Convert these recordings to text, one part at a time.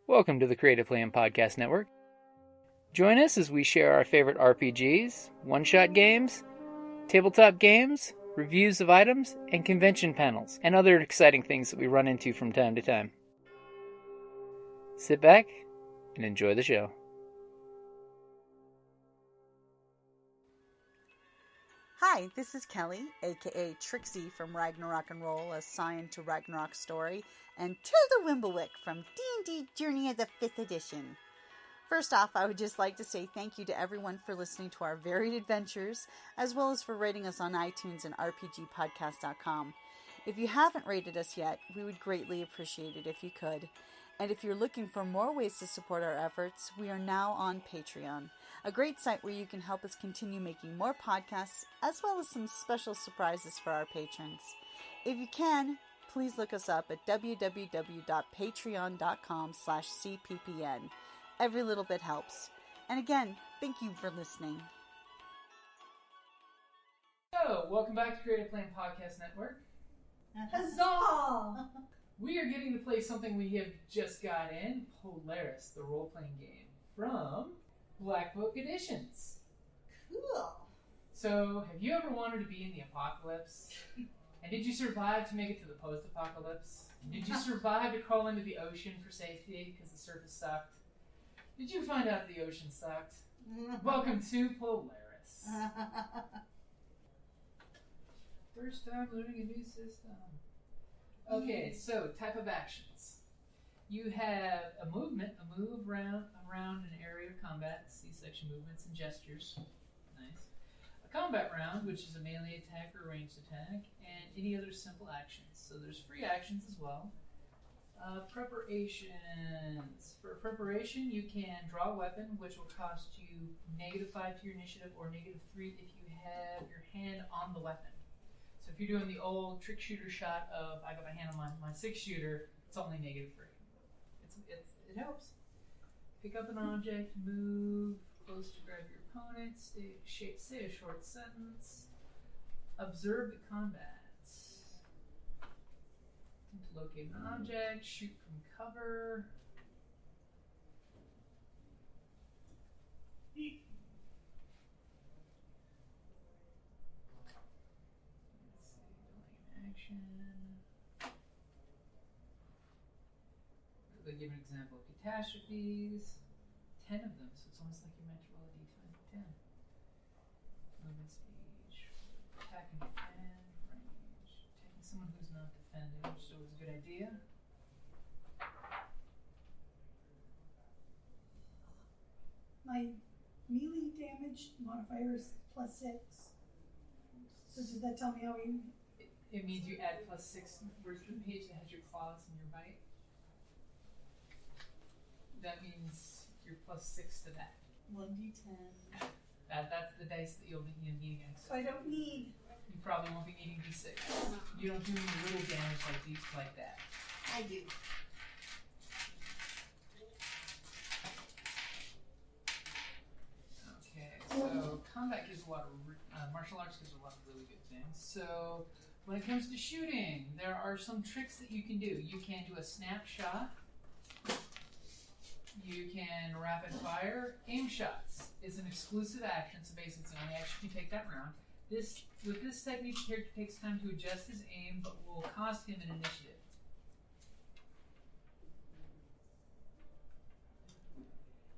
Welcome to the Creative Plan Podcast Network. Join us as we share our favorite RPGs, one-shot games, tabletop games, reviews of items, and convention panels, and other exciting things that we run into from time to time. Sit back and enjoy the show. Hi, this is Kelly, aka Trixie from Ragnarok and Roll, a Scion to Ragnarok story, and Tilda Wimblewick from D&D Journey of the 5th Edition. First off, I would just like to say thank you to everyone for listening to our varied adventures, as well as for rating us on iTunes and rpgpodcast.com. If you haven't rated us yet, we would greatly appreciate it if you could. And if you're looking for more ways to support our efforts, we are now on Patreon, a great site where you can help us continue making more podcasts, as well as some special surprises for our patrons. If you can, please look us up at www.patreon.com/cppn. Every little bit helps. And again, thank you for listening. So, welcome back to Creative Plan Podcast Network. Huzzah! We are getting to play something we have just got in, Polaris, the role-playing game, from Black Book Editions. Cool. So, have you ever wanted to be in the apocalypse? And did you survive to make it to the post-apocalypse? Did you survive to crawl into the ocean for safety because the surface sucked? Did you find out the ocean sucked? Welcome to Polaris. First time learning a new system. Okay, so type of actions. You have a movement, a move around an area of combat, C-section movements and gestures. Nice. A combat round, which is a melee attack or ranged attack, and any other simple actions. So there's free actions as well. Preparations. For preparation, you can draw a weapon, which will cost you -5 to your initiative or -3 if you have your hand on the weapon. So if you're doing the old trick shooter shot of I got my hand on my 6-shooter, it's only -3. It helps. Pick up an object, move close to grab your opponent, say a short sentence, observe the combat. To locate an object, shoot from cover. They give an example of catastrophes. 10 of them, so it's almost like you meant to roll a d10. Movement speed, attack and defend, range. Taking someone who's not defending, which is always a good idea. My melee damage modifier is +6. So does that tell me how you... It means you add +6. Where's the page that has your claws and your bite? That means you're +6 to that. 1d10. That's the dice that you'll be needing against. So I don't need... You probably won't be needing d6. You don't do any little damage like that. I do. Okay, so combat gives a lot of... martial arts gives a lot of really good things. So when it comes to shooting, there are some tricks that you can do. You can do a snapshot. You can rapid fire. Aim shots is an exclusive action, so basically it's the only action you take that round. With this technique, the character takes time to adjust his aim, but will cost him an initiative.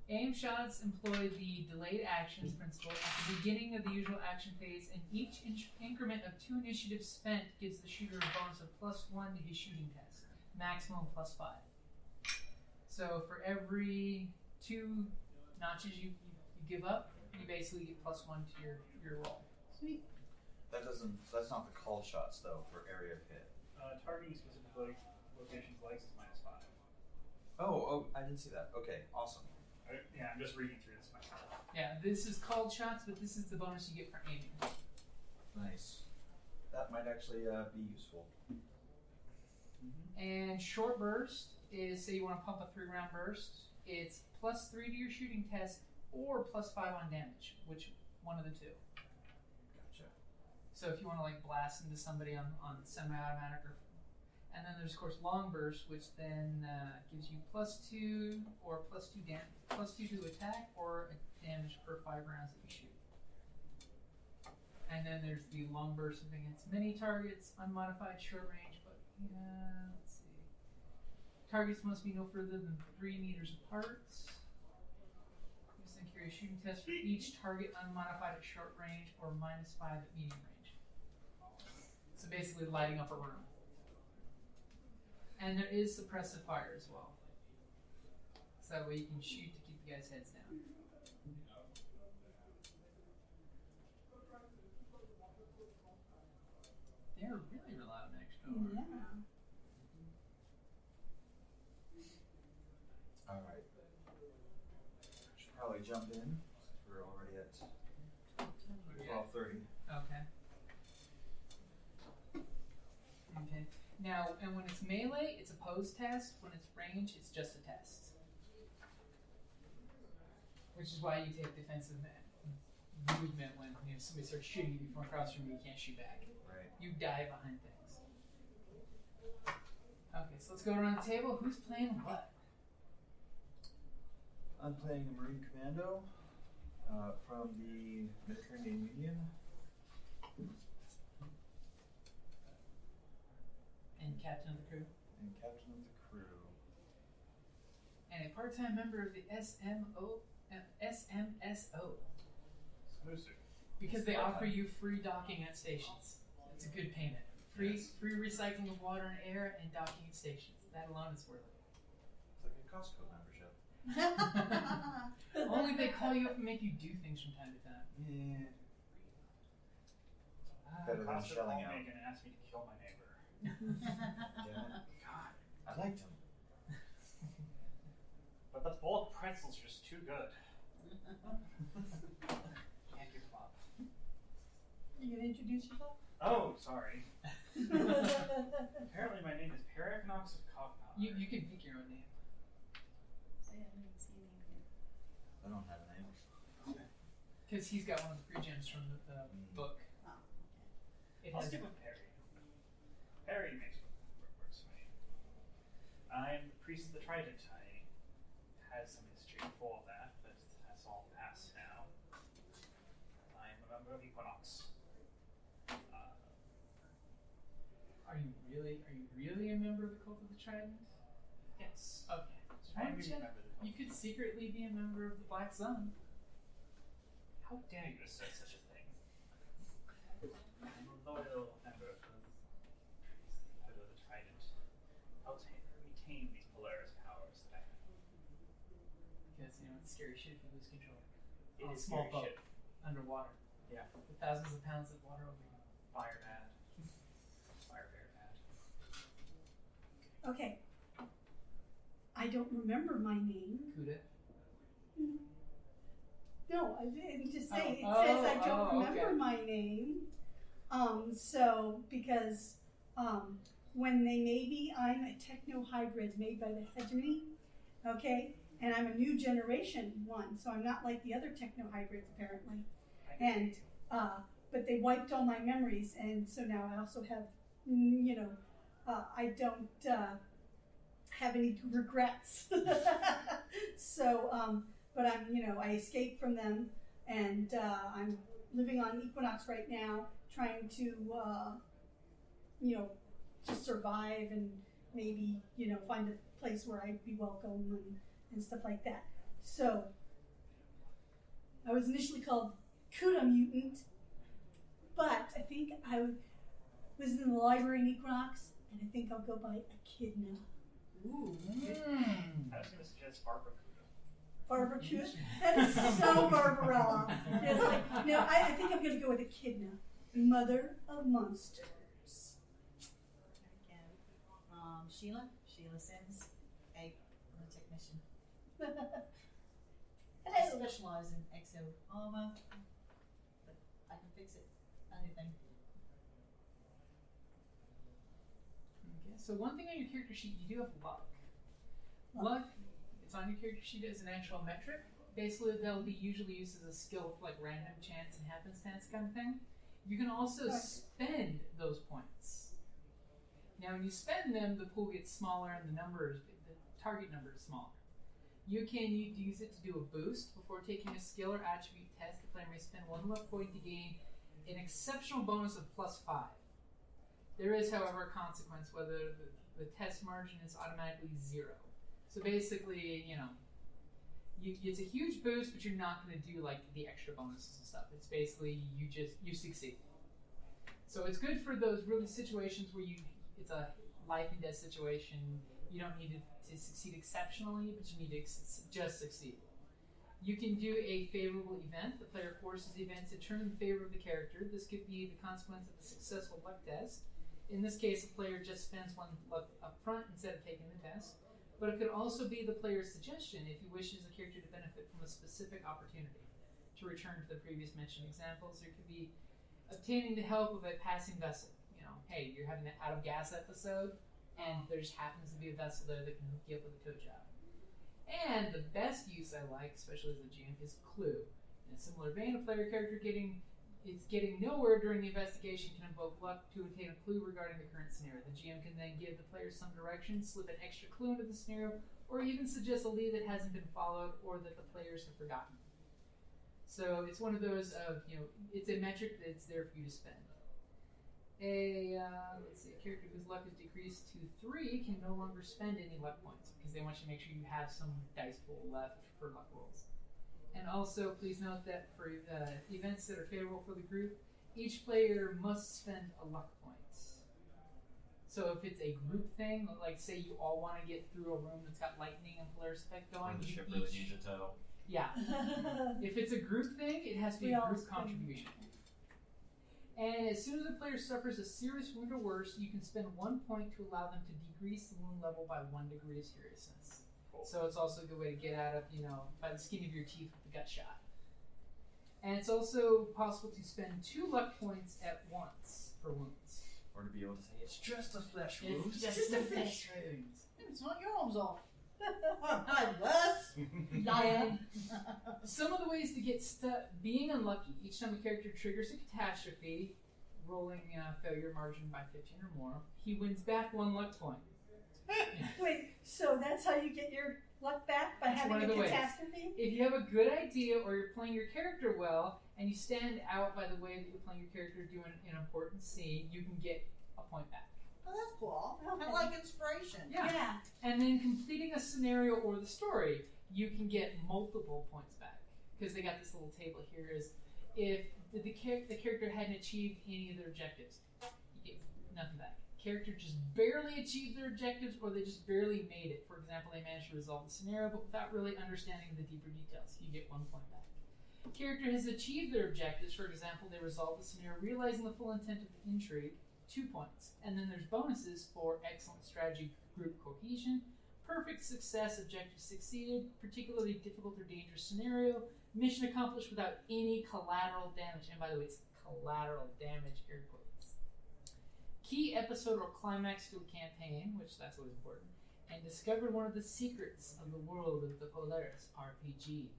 Aim shots employ the delayed actions principle at the beginning of the usual action phase, and each increment of 2 initiatives spent gives the shooter a bonus of +1 to his shooting test, maximum +5. So for every 2 notches you give up, you basically get +1 to your roll. Sweet. That's not the call shots though for area of hit. Targeting specific locations likes is -5. Oh, I didn't see that. Okay, awesome. Yeah, I'm just reading through this myself. Yeah, this is called shots, but this is the bonus you get for aiming. Nice. That might actually be useful. Mm-hmm. And short burst is, say you want to pump a 3-round burst, it's +3 to your shooting test or +5 on damage, which one of the two. Gotcha. So if you want to like blast into somebody on semi-automatic or And then there's of course long burst, which then gives you +2 or +2 to attack or damage per 5 rounds that you shoot. And then there's the long burst against many targets, unmodified short range, but let's see. Targets must be no further than 3 meters apart. Just then carry a shooting test for each target unmodified at short range or -5 at medium range. So basically lighting up a room. And there is suppressive fire as well. So that way you can shoot to keep the guys' heads down. They're really loud next door. Yeah. Alright. Should probably jump in. We're already at 12:30. Okay. Okay. Now, and when it's melee, it's a pose test. When it's range, it's just a test. Which is why you take defensive movement when somebody starts shooting you from across from you, you can't shoot back. Right. You die behind things. Okay, so let's go around the table. Who's playing what? I'm playing a Marine Commando from the Mediterranean Union. And captain of the crew. And captain of the crew. And a part-time member of the SMSO. Exclusive. Because they offer you free docking at stations. It's a good payment. Free recycling of water and air and docking at stations. That alone is worth it. It's like a Costco membership. Only they call you up and make you do things from time to time. Yeah. Better than Costa shelling called out. me and asked me to kill my neighbor. Yeah. God. I liked him. But the boiled pretzel's just too good. Can't give them up. You gonna introduce yourself? Oh, sorry. Apparently my name is Paraconox of Cogpowder. You can pick your own name. I don't have a name. Because he's got one of the free gems from the book. Oh, It I'll has stick with Perry. Perry makes works for me. I'm the priest of the Trident. I had some history before that, but that's all past now. I'm a member of Equinox. Are you really a member of the Cult of the Trident? Yes. Okay. I am a member of the You could secretly be a member of the Black Sun. How dare you assert such a thing? I'm a loyal member of the Trident. I'll retain these Polaris powers that I have. Because, it's scary shit if you lose control. It On a is small scary boat. shit. Underwater. Yeah. With thousands of pounds of water over you. Fire bad. Fire bear bad. okay. I don't remember my name. Kuda. No, I didn't just say. Oh. It says I don't remember Okay. my name. So because when they made me, I'm a techno hybrid made by the hegemony. Okay, and I'm a new generation one, so I'm not like the other techno hybrids apparently. And but they wiped all my memories, and so now I also have, I don't have any regrets. So, but I'm, I escaped from them, and I'm living on Equinox right now, trying to, just survive and maybe, find a place where I'd be welcome and stuff like that. So, I was initially called Kuda Mutant, but I think I was in the library in Equinox, and I think I'll go by Echidna. Ooh. I was going to suggest Barbara Kuda. Barbara Kuda? That is so Barbarella. It's like, no, I think I'm going to go with Echidna, Mother of Monsters. Again, Sheila Sims, I'm a technician. I Hello. specialize in exo armor, but I can fix it. Anything. Okay, so one thing on your character sheet, you do have luck. Luck, it's on your character sheet as an actual metric. Basically, they'll be usually used as a skill for like random chance and happenstance kind of thing. You can also Right. spend those points. Now, when you spend them, the pool gets smaller and the target number is smaller. You can use it to do a boost before taking a skill or attribute test. The player may spend 1 luck point to gain an exceptional bonus of +5. There is, however, a consequence whether the test margin is automatically 0. So basically, it's a huge boost, but you're not going to do like the extra bonuses and stuff. It's basically you succeed. So it's good for those really situations where it's a life and death situation. You don't need to succeed exceptionally, but you need to just succeed. You can do a favorable event. The player forces the event to turn in favor of the character. This could be the consequence of a successful luck test. In this case, the player just spends 1 luck up front instead of taking the test. But it could also be the player's suggestion if he wishes the character to benefit from a specific opportunity. To return to the previous mentioned examples, there could be obtaining the help of a passing vessel. Hey, you're having an out of gas episode, and there just happens to be a vessel there that can hook you up with a tow job. And the best use I like, especially as a GM, is clue. In a similar vein, a player character getting nowhere during the investigation can invoke luck to obtain a clue regarding the current scenario. The GM can then give the player some direction, slip an extra clue into the scenario, or even suggest a lead that hasn't been followed or that the players have forgotten. So it's one of those of, it's a metric that's there for you to spend. A character whose luck is decreased to 3 can no longer spend any luck points because they want you to make sure you have some dice pool left for luck rolls. And also, please note that for events that are favorable for the group, each player must spend a luck point. So if it's a group thing, like say you all want to get through a room that's got lightning and Polaris effect going, the ship really needs a tow. Yeah. If it's a group thing, it has to be a group contribution. And as soon as a player suffers a serious wound or worse, you can spend 1 point to allow them to decrease the wound level by 1 degree of seriousness. Cool. So it's also a good way to get out of, by the skin of your teeth with the gut shot. And it's also possible to spend 2 luck points at once for wounds. Or to be able to say, it's just a flesh wound. It's just a flesh wound. It's not your arms off. Lion. Some of the ways to get stuck being unlucky: each time a character triggers a catastrophe, rolling failure margin by 15 or more, he wins back 1 luck point. Wait, so that's how you get your luck back? By That's having one a of the ways. catastrophe? If you have a good idea or you're playing your character well and you stand out by the way that you're playing your character doing an important scene, you can get a point back. Oh, that's cool. Okay. I like inspiration. Yeah. And then completing a scenario or the story, you can get multiple points back. Because they got this little table here is if the character hadn't achieved any of their objectives, you get nothing back. Character just barely achieved their objectives or they just barely made it. For example, they managed to resolve the scenario but without really understanding the deeper details. You get 1 point back. Character has achieved their objectives. For example, they resolved the scenario realizing the full intent of the intrigue, 2 points. And then there's bonuses for excellent strategy, group cohesion, perfect success, objective succeeded, particularly difficult or dangerous scenario, mission accomplished without any collateral damage. And by the way, it's collateral damage, air quotes. Key episode or climax to a campaign, which that's always important, and discovered one of the secrets of the world of the Polaris RPG, ...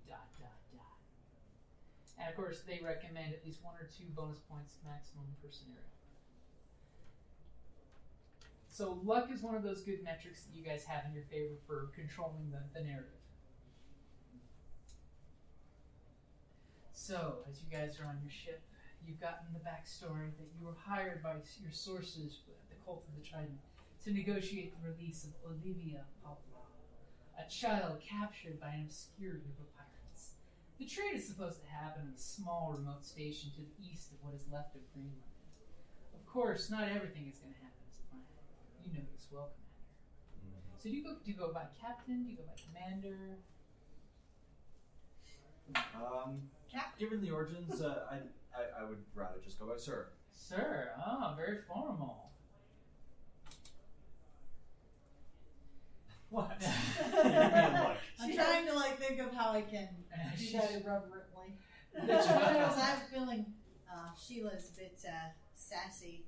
And of course, they recommend at least 1 or 2 bonus points maximum per scenario. So luck is one of those good metrics that you guys have in your favor for controlling the narrative. So, as you guys are on your ship, you've gotten the backstory that you were hired by your sources at the Cult of the Trident to negotiate the release of Olivia Pablo, a child captured by an obscure group of pirates. The trade is supposed to happen in a small remote station to the east of what is left of Greenland. Of course, not everything is going to happen as planned. You know this well, Commander. So do you go by Captain? Do you go by Commander? Given the origins, I would rather just go by Sir. Sir. Oh, very formal. What? I'm trying to think of how I can do that irreverently. The Because child, I'm feeling Sheila's a bit sassy.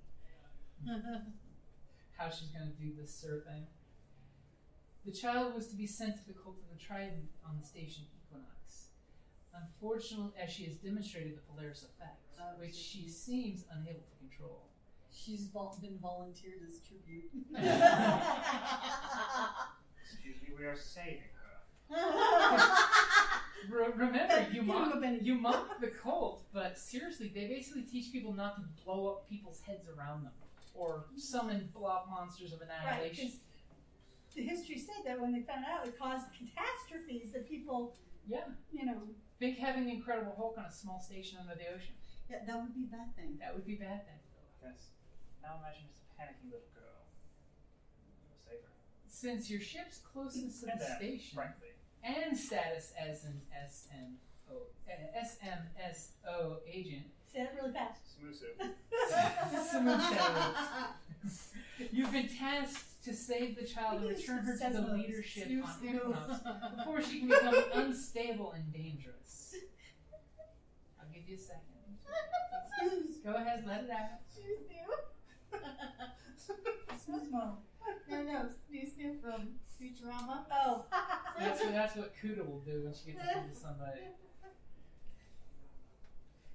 how she's going to do this sir thing. The child was to be sent to the Cult of the Trident on the station Equinox. Unfortunately, as she has demonstrated the Polaris effect, which she seems unable to control. She's been volunteered as tribute. Excuse me, we are saving her. Remember, you mock the cult, but seriously, they basically teach people not to blow up people's heads around them or summon blob monsters of annihilation. Right, the history said that when they found out it caused catastrophes that people, Think having the Incredible Hulk on a small station under the ocean. Yeah, that would be a bad thing. That would be a bad thing. Yes. Now imagine just a panicky little girl. Save her. Since your ship's closest to the station Frankly. and status as an SMSO agent, say that really fast. Smooth you've been tasked to save the child and return her to the leadership on Equinox before she can become unstable and dangerous. I'll give you a second. Go ahead, let it out. Snoo. No, Snoo from Futurama. Oh. That's what Kuda will do when she gets into somebody.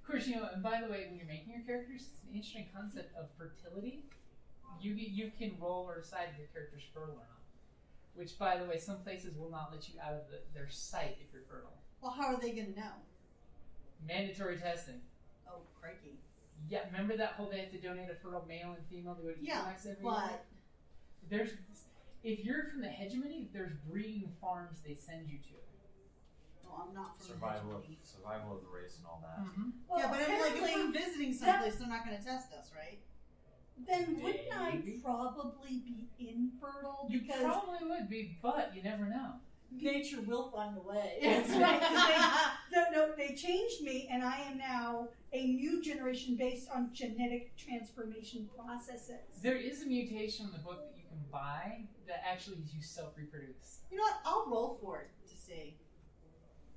Of course, and by the way, when you're making your characters, it's an interesting concept of fertility. You can roll or decide if your character's fertile or not. Which, by the way, some places will not let you out of their sight if you're fertile. Well, how are they going to know? Mandatory testing. Oh, crikey. Yeah, remember that whole they had to donate a fertile male and female to go to Equinox every year? If you're from the hegemony, there's breeding farms they send you to. Well, I'm not from survival of the race and all that. Mm-hmm. Well, yeah, but I mean, like, if we're visiting someplace, they're not going to test us, right? Then wouldn't I probably be infertile? You Because probably would be, but you never know. Nature will find a way. That's right. 'Cause they changed me, and I am now a new generation based on genetic transformation processes. There is a mutation in the book that you can buy that actually is you self-reproduce. You know what? I'll roll for it to see.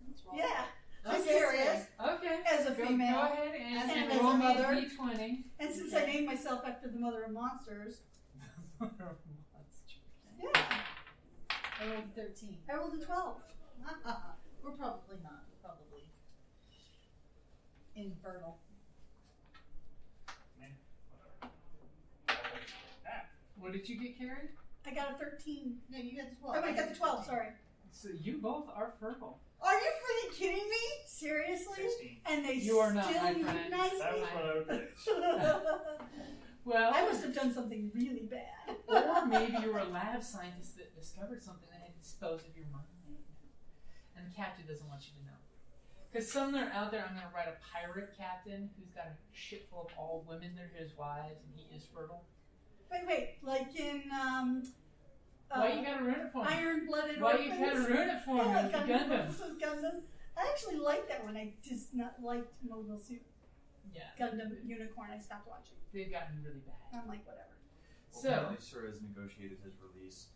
Let's roll. Yeah. I'm Okay, serious. Okay. As a female. Go ahead As and a roll me a mother. d20. And since I named myself after the mother of monsters, yeah, I rolled 13. I rolled a 12. We're probably not. Probably infertile. What did you get, Carrie? I got a 13. No, you got the 12. Oh, I got the 12, sorry. So you both are fertile. Are you freaking kidding me? Seriously? 16. And they You are not, still my friend. unionize That me? was what I would pick. Well, I must have done something really bad. or maybe you were a lab scientist that discovered something that had disposed of your mind. And the captain doesn't want you to know. Because somewhere out there, I'm going to write a pirate captain who's got a ship full of all women that are his wives, and he is fertile. Wait, like in, Why you gotta ruin it for me? Iron-Blooded Why Orphans? you gotta ruin it for me Yeah, with the Gundam? Gundam. I actually liked that one. I just not liked Mobile Suit Yeah. Gundam Unicorn. I stopped watching. They've gotten really bad. I'm like, whatever. Well, So- apparently Sir has negotiated his release.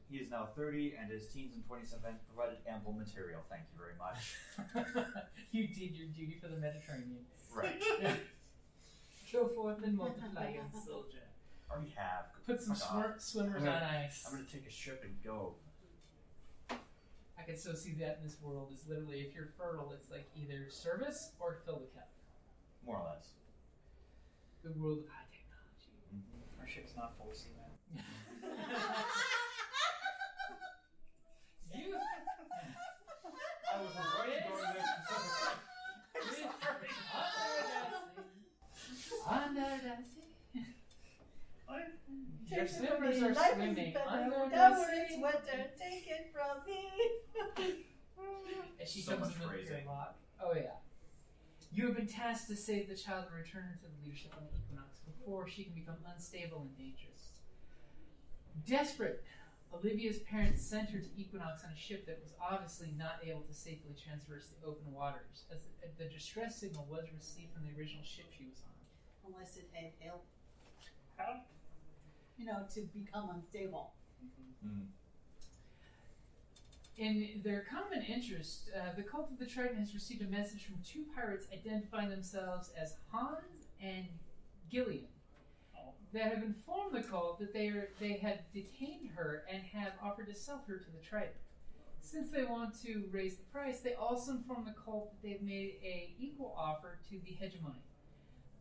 He is now 30, and his teens and 20s have provided ample material. Thank you very much. You did your duty for the Mediterranean. Right. Go forth and multiply, young soldier. Already have. Put some Fuck off. swimmers I'm on gonna- ice. I'm going to take a ship and go. I can so see that in this world is literally if you're fertile, it's like either service or fill the cup. More or less. The world of high technology. Our ship's not full of seamen. You. I was already going there specifically. Under the sea. Your Take it from swimmers me. are Life is swimming better under without the its sea. wetter. Take it from me. And she So comes much in the phrasing. lock. Oh yeah. You have been tasked to save the child and return her to the leadership on the Equinox before she can become unstable and dangerous. Desperate, Olivia's parents sent her to Equinox on a ship that was obviously not able to safely traverse the open waters, as the distress signal was received from the original ship she was on. Unless it had help, How? to become unstable. In their common interest, the cult of the Triton has received a message from two pirates identifying themselves as Hans and Gillian that have informed the cult that they had detained her and have offered to sell her to the Triton. Since they want to raise the price, they also inform the cult that they've made an equal offer to the hegemony,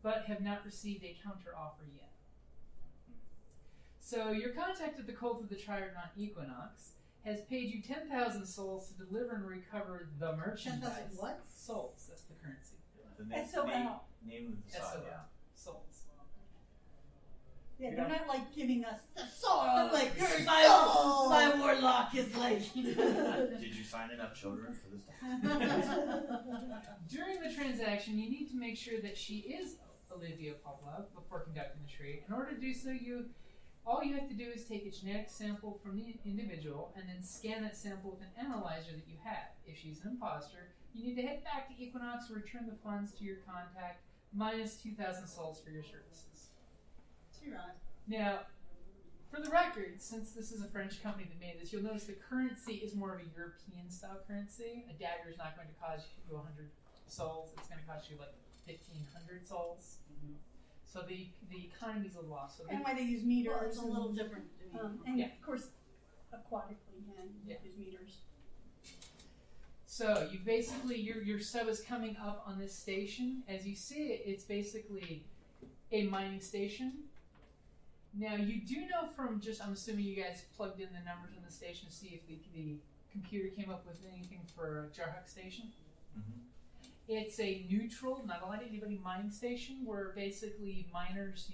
but have not received a counter offer yet. So your contact at the cult of the Triagon Equinox has paid you 10,000 souls to deliver and recover the merchandise. 10,000 what? Souls. That's the currency. The SOL. name of the facade, SOL. yeah. Souls. Yeah, they're not like giving us the soul. Like, your my soul. warlock is like. Did you sign enough children for this? During the transaction, you need to make sure that she is Olivia Pavlov before conducting the trade. In order to do so, all you have to do is take a genetic sample from the individual and then scan that sample with an analyzer that you have. If she's an imposter, you need to head back to Equinox and return the funds to your contact minus 2,000 souls for your services. You're right. Now, for the record, since this is a French company that made this, you'll notice the currency is more of a European-style currency. A dagger is not going to cost you 100 souls. It's going to cost you like 1,500 souls. Mm-hmm. So the economy's a loss. So And why they use meters. Well, it's a little different. And Yeah. of course, aquatically, Yeah. use meters. So you basically, your sub is coming up on this station. As you see it, it's basically a mining station. Now you do know from just, I'm assuming you guys plugged in the numbers in the station to see if the computer came up with anything for a Jarhuk station. Mm-hmm. It's a neutral, not allowed anybody mining station where basically miners,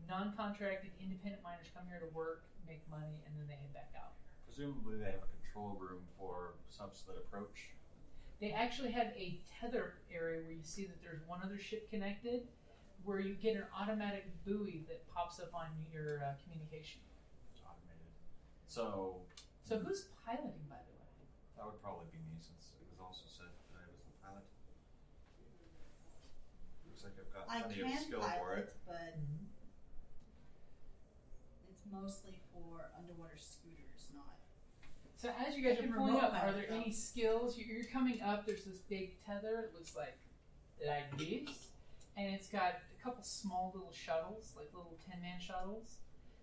non-contracted independent miners come here to work, make money, and then they head back out. Presumably they have a control room for subs that approach. They actually have a tether area where you see that there's one other ship connected, where you get an automatic buoy that pops up on your communication. Automated. So who's piloting, by the way? that would probably be me, since it was also said that I was the pilot. Looks like I've got I plenty of can skill for pilot, it. but it's mostly for underwater scooters, not. So as you guys I are can pulling remote up, are pilot there though. any skills? You're coming up, there's this big tether, it looks like this, and it's got a couple small little shuttles, like little 10-man shuttles,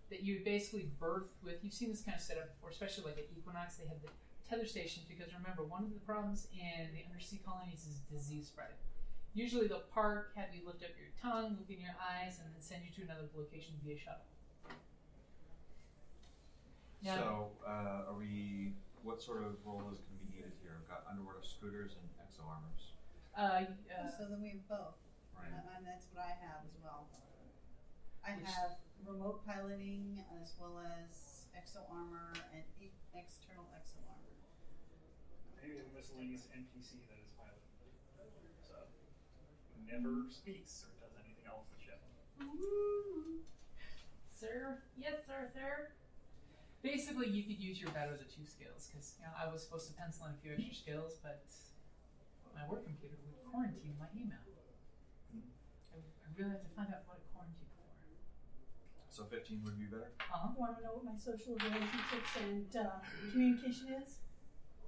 that you would basically berth with. You've seen this kind of setup before, especially like at Equinox, they have the tether stations, because remember, one of the problems in the undersea colonies is disease spreading. Usually they'll park, have you lift up your tongue, look in your eyes, and then send you to another location via shuttle. Now, So, what sort of role is going to be needed here? I've got underwater scooters and exo armors. So then we have both. Right. And that's what I have as well. I Which- have remote piloting as well as exo armor and external exo armor. Maybe a miscellaneous NPC that is piloted. So, never speaks or does anything else to ship. Sir? Yes, sir. Basically, you could use your better the two skills, because I was supposed to pencil in a few extra skills, but my work computer would quarantine my email. I really have to find out what it quarantined for. So 15 would be better? Want to know what my social relationships and communication is?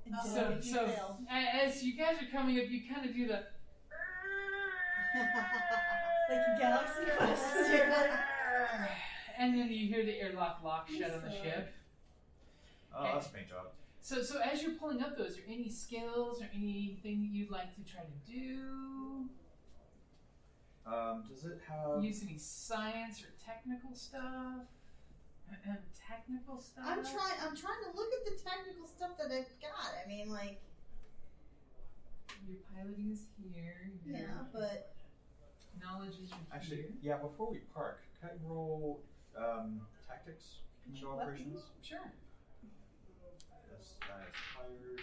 And So, if you fail. as you guys are coming up, you kind of do the Like a Galaxy Quest. and then you hear the airlock lock shut on the ship. Oh, that's a paint job. So as you're pulling up those, are there any skills or anything that you'd like to try to do? Does it have... Use any science or technical stuff? Technical stuff? I'm trying to look at the technical stuff that I've got. I mean, like, Your piloting is here. yeah, but Knowledge is Actually, here. yeah, before we park, can I roll tactics? Show What? operations? Sure. Yes, that is fired.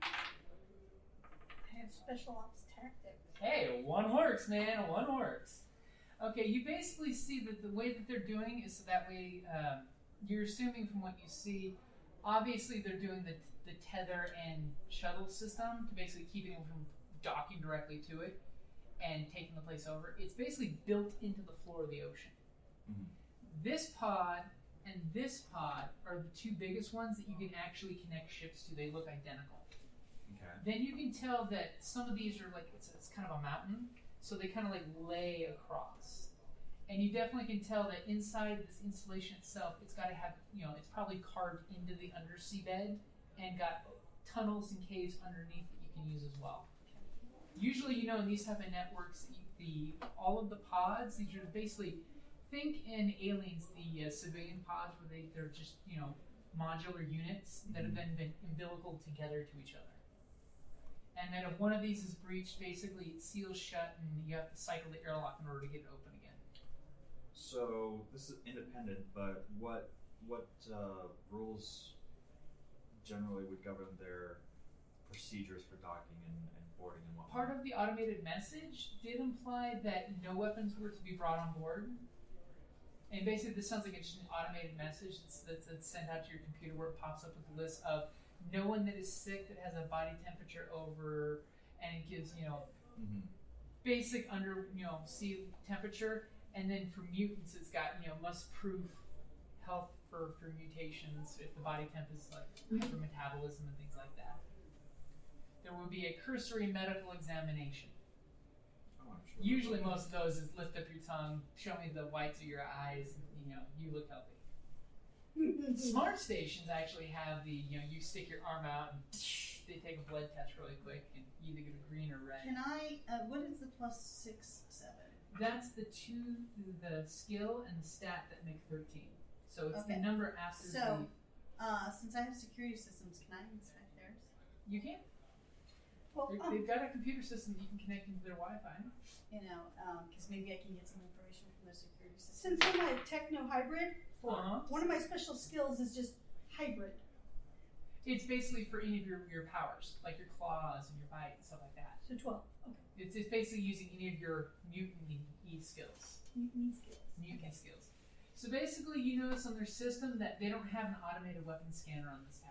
I have special ops tactics. Hey, one works, man. One works. Okay, you basically see that the way that they're doing is so that way you're assuming from what you see, obviously they're doing the tether and shuttle system to basically keeping them from docking directly to it and taking the place over. It's basically built into the floor of the ocean. Mhm. This pod and this pod are the two biggest ones that you can actually connect ships to. They look identical. Okay. Then you can tell that some of these are like, it's kind of a mountain, so they kind of like lay across. And you definitely can tell that inside this installation itself, it's got to have, it's probably carved into the undersea bed and got tunnels and caves underneath that you can use as well. Usually, in these type of networks, all of the pods, these are basically, think in Aliens, the civilian pods where they're just, modular units that have then been umbilical together to each other. And then if one of these is breached, basically it seals shut and you have to cycle the airlock in order to get it open again. So this is independent, but what rules generally would govern their procedures for docking and boarding and whatnot? Part of the automated message did imply that no weapons were to be brought on board. And basically this sounds like it's just an automated message that's sent out to your computer where it pops up with a list of no one that is sick that has a body temperature over, and it gives, basic under, sea temperature. And then for mutants, it's got, must prove health for mutations if the body temp is like hypermetabolism and things like that. There will be a cursory medical examination. Oh, I'm sure. Usually most of those is lift up your tongue, show me the whites of your eyes, and, you look healthy. Smart stations actually have the, you stick your arm out and they take a blood test really quick and you either get a green or red. Can I, what is the +6, 7? That's the skill and the stat that make 13. So it's Okay. the number after So, since I have security systems, can I inspect theirs? you can. Well, They've got a computer system that you can connect into their Wi-Fi. Because maybe I can get some information from their security system. since I'm a techno hybrid, Uh-huh. one of my special skills is just hybrid. It's basically for any of your powers, like your claws and your bite and stuff like that. So 12. Okay. It's basically using any of your mutant skills. Mutant skills. Mutant skills. So basically, you notice on their system that they don't have an automated weapon scanner on this tower.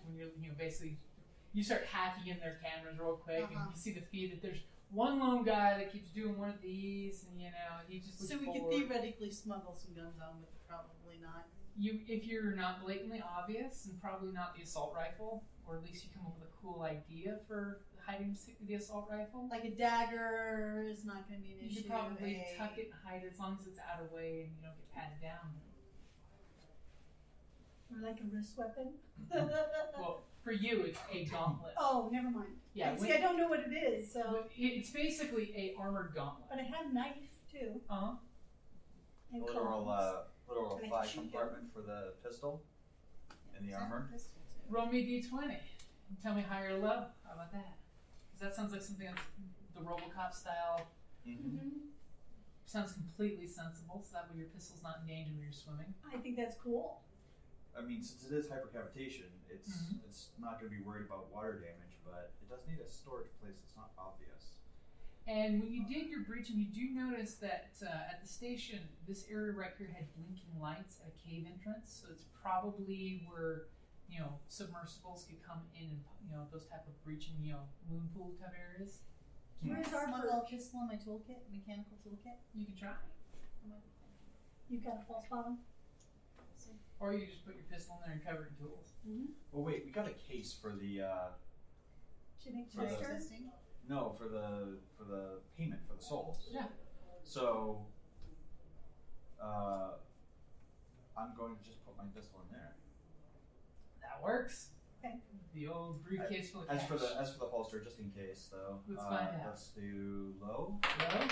When you're, basically, you start hacking in their cameras real quick, and you see the feed that there's one lone guy that keeps doing one of these, and he just looks So we could bored. theoretically smuggle some guns on, but probably not. If you're not blatantly obvious, and probably not the assault rifle, or at least you come up with a cool idea for hiding the assault rifle. Like a dagger is not going to be an You issue. should probably tuck it and hide it as long as it's out of way and you don't get patted down. Or like a wrist weapon. Well, for you, it's a gauntlet. Oh, never mind. Yeah, See, I don't know what it is, so. It's basically a armored gauntlet. But I have a knife too. Uh-huh. And Literal And I thigh shoot compartment for the pistol in the armor. Roll me d20. And tell me high or low. How about that? Because that sounds like something that's the Robocop style. Sounds completely sensible, so that way your pistol's not in danger when you're swimming. I think that's cool. I mean, since it is hypercavitation, it's not going to be worried about water damage, but it does need a storage place that's not obvious. And when you did your breaching, you do notice that at the station, this area right here had blinking lights at a cave entrance, so it's probably where submersibles could come in and those type of breaching moon pool type areas. Where's our smuggle a pistol in my toolkit, mechanical toolkit? You can try, You've got a false bottom. or you can just put your pistol in there and cover it in tools. Well, wait, we got a case for the Genetic For the- tester. Testing? for the payment for the souls. Yeah. So, I'm going to just put my pistol in there. That works. Okay. The old briefcase full of cash. As for the holster, just in case, though. Let's find out. Let's do low. Low?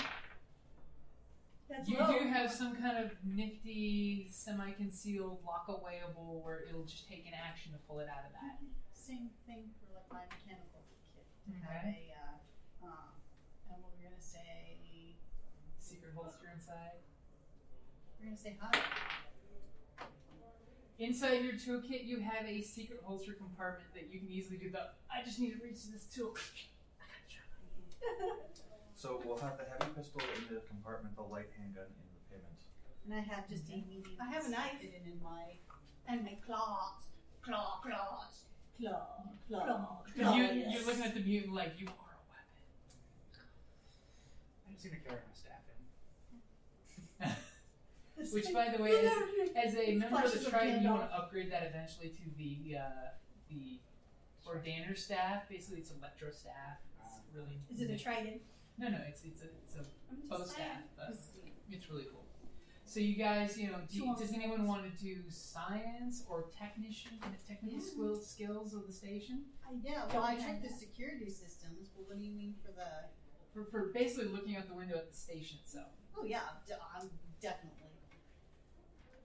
That's You low. do have some kind of nifty, semi-concealed, lock-awayable where it'll just take an action to pull it out of that. Same thing for like my mechanical kit. To have Okay. and what we're gonna say, Secret holster inside. we're gonna say hot. Inside your toolkit, you have a secret holster compartment that you can easily do the, I just need to reach this tool. So we'll have the heavy pistol in the compartment, the light handgun in the payment. And I have just a medium. I have a knife. hidden in my. And my claws. Claw. Claw. You're looking at the mutant like, you are a weapon. I'm just gonna carry my staff in. Which, by the way, as a member of Flashes the of Triton, you Gandalf. want to upgrade that eventually to the Ordainer staff. Basically, it's electro staff. It's really. Is it a trident? No, it's a I'm bow just staff, saying. but it's really cool. So you guys, does anyone hands. want to do science or technical skills of the station? Yeah, Don't well, I have checked the that. security systems. Well, what do you mean for the? For basically looking out the window at the station itself. Oh yeah, I'm definitely.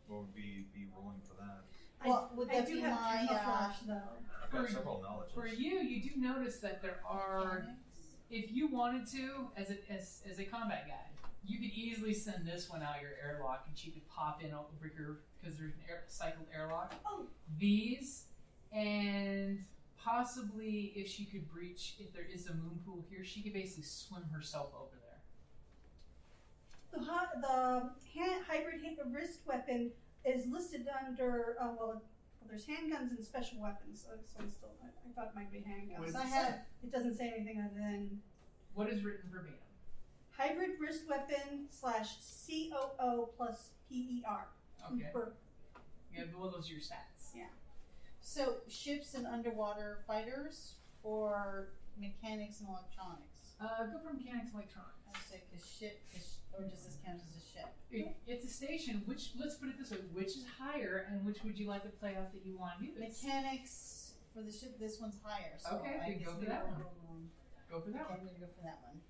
What would be rolling for that? Well, would I that do be have my camouflage though. I've got For- several knowledges. For you do notice that there are, mechanics? if you wanted to, as a combat guy, you could easily send this one out your airlock, and she could pop in over here because there's an cycled airlock. Oh. These, and possibly if she could breach, if there is a moon pool here, she could basically swim herself over there. The hybrid wrist weapon is listed under well, there's handguns and special weapons. So I'm still, I thought it might be handguns. So I have It doesn't say anything other than What is written verbatim? hybrid wrist weapon / COO plus PER. Okay. For- Yeah, well, those are your stats. so ships and underwater fighters or mechanics and electronics. Go for mechanics and electronics. I say because ship or does this count as a ship? It's a station. Which, let's put it this way: which is higher, and which would you like to play off that you want to do this? Mechanics for the ship. This one's higher. So Okay, I then guess go for maybe that I'll one. roll on. Go for that Okay, one. I'm gonna go for that one.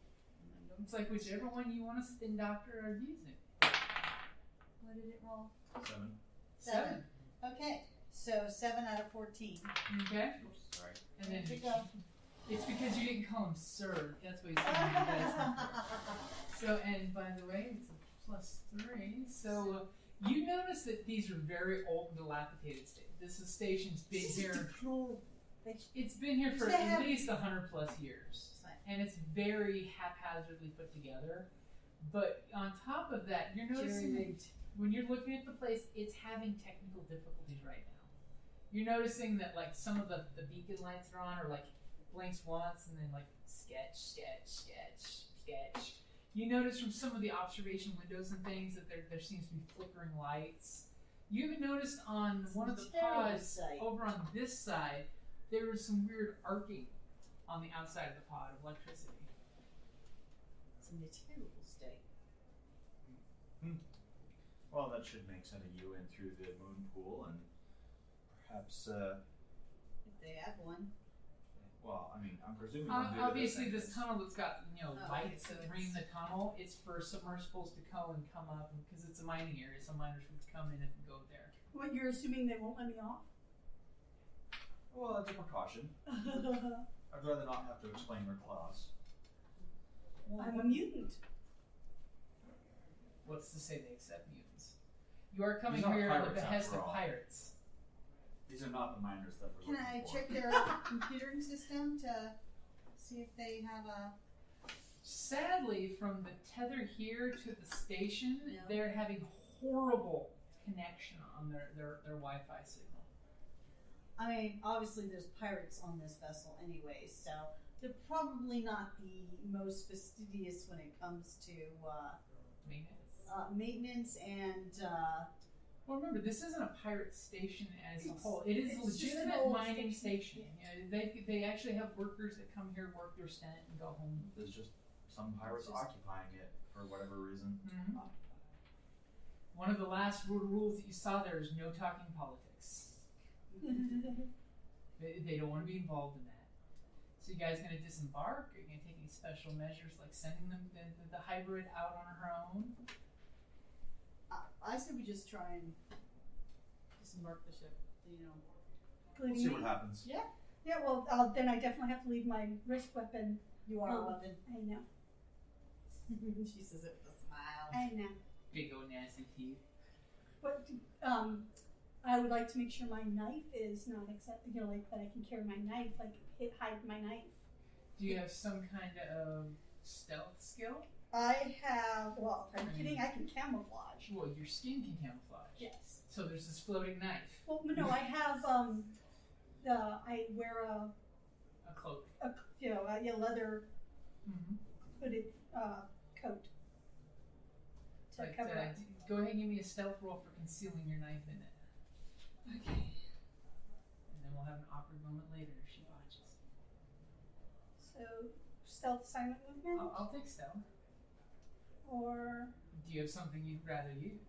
It's like whichever one you want to spin doctor or using. What did it roll? 7. 7. Okay, so 7 out of 14. Okay. Oops, sorry. And then There you go. it's because you didn't call him sir. That's what he's saying. You guys. So, and by the way, it's a +3. So you notice that these are very old and dilapidated stations. This station's been here. It's been here for They at have- least 100+ years. And it's very haphazardly put together. But on top of that, you're noticing that when you're looking at the place, it's having technical difficulties right now. You're noticing that like some of the beacon lights are on are like blinks once and then like sketch. You notice from some of the observation windows and things that there seems to be flickering lights. You even noticed on one of the pods sight. over on this side, there was some weird arcing on the outside of the pod of electricity. It's in a terrible state. Well, that should make sending you in through the moon pool and perhaps, If they have one. well, I mean, I'm presuming we'll do Obviously, this this tunnel that's got Oh, lights okay, so that ring the tunnel, it's for submersibles to come up because it's a mining area, so miners would come in and go there. What, you're assuming they won't let me off? Well, that's a precaution. I'd rather not have to explain your class. I'm a mutant. What's to say they accept mutants? You are coming These aren't here at the pirates, behest after of all. pirates. These are not the miners that we're Can looking I for. check their computing system to see if they have a? Sadly, from the tether here to the station, No. they're having horrible connection on their Wi-Fi signal. I mean, obviously there's pirates on this vessel anyway, so they're probably not the most fastidious when it comes to Maintenance. maintenance and. Well, remember, this isn't a pirate station as a It's- whole. It is a it's just an legitimate old mining station. station. You know, they actually have workers that come here, work their stint, and go home. There's just some pirates Just- occupying it for whatever reason. Mm-hmm. One of the last rules that you saw there is no talking politics. They don't want to be involved in that. So you guys gonna disembark? Are you gonna take any special measures like sending them the hybrid out on her own? I say we just try and disembark the ship. You know. We'll Including see me? what happens. Yeah, well, then I definitely have to leave my wrist weapon. You are a weapon. I know. She says it with a smile. I know. Big old nasty teeth. But I would like to make sure my knife is not accept. You know, like that I can carry my knife, like hide my knife. Do you have some kind of stealth skill? I have. Well, are you kidding? I can camouflage. Well, your skin can camouflage. Yes. So there's this floating knife, Well, no, I have. I wear a cloak. a leather Mm-hmm. hooded coat to But cover up. go ahead and give me a stealth roll for concealing your knife in it. Okay. And then we'll have an awkward moment later if she watches. So stealth, silent movement, I'll take stealth. or Do you have something you'd rather use?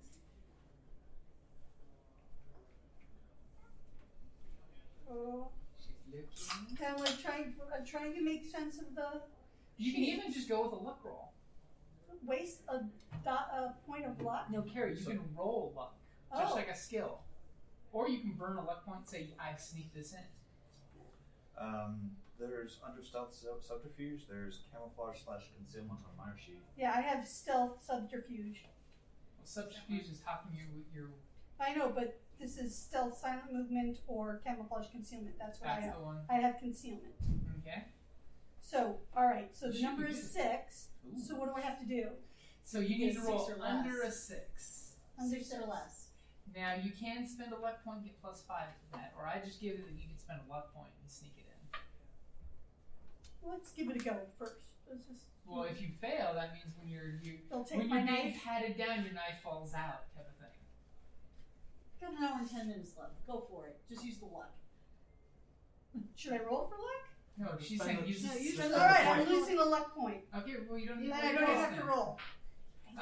She's looking. I'm trying to make sense of the. You can sheet. even just go with a luck roll. waste a point of luck? No, Carrie, you can roll luck, just like a skill. Or you can burn a luck point and say, I sneak this in. There's under stealth subterfuge, there's camouflage / concealment on minor sheet. Yeah, I have stealth subterfuge. Well, subterfuge is talking your. I know, but this is stealth, silent movement, or camouflage concealment. That's what I have. The one. I have concealment. Okay. So, all right. So the Should number be is good. 6. Ooh. So what do I have to do? So you need to Six roll or less. under a 6. Under 6 or less. Now you can spend a luck point and get +5 for that, or I just give it that you can spend a luck point and sneak it in. Let's give it a go first. Let's just. Well, if you fail, that means when They'll take when my you're being knife. patted down, your knife falls out, type of thing. Got an hour and 10 minutes left. Go for it. Just use the luck. Should I roll for luck? No, Just she's spend saying the- use No, this. use All the right, luck. I'm losing a luck point. Okay, well you don't need Then to I roll don't this have to then. roll.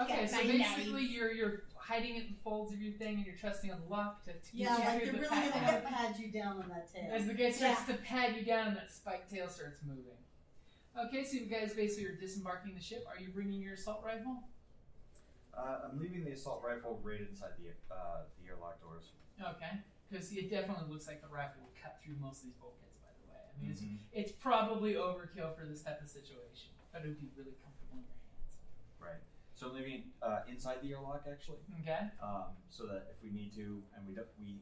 Okay, Get so my basically knife. you're hiding it in the folds of your thing and you're trusting on luck to Yeah, get like you they're through really the going pat to down. pad you down on that tail. As the guy starts to pad you down and that spiked tail starts moving. Okay, so you guys basically are disembarking the ship. Are you bringing your assault rifle? I'm leaving the assault rifle right inside the airlock doors. Okay, because it definitely looks like the rifle will cut through most of these bulkheads, by the way. I mean, Mhm. it's probably overkill for this type of situation, but it would be really comfortable in your hands. Right. So I'm leaving inside the airlock actually, Okay, so that if we need to, and we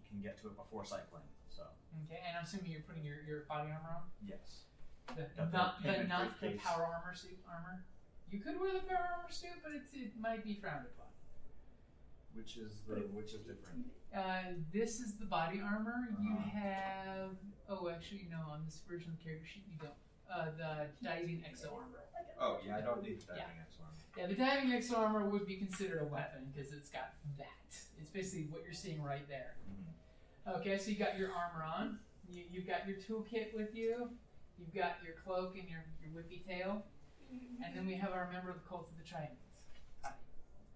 can get to it before cycling. So okay, and I'm assuming you're putting your body armor on? yes. The Got the not the painted briefcase. power armor suit armor. You could wear the power armor suit, but it might be frowned upon. Which is different. This is the body armor. You have actually no, on this version of the character sheet you don't. The diving exo armor. Oh yeah, I don't need the Yeah. diving exo armor. Yeah, the diving exo armor would be considered a weapon because it's got that. It's basically what you're seeing right there. Mhm. Okay, so you got your armor on. You've got your toolkit with you. You've got your cloak and your whippy tail. And then we have our member of the Cult of the Tridents.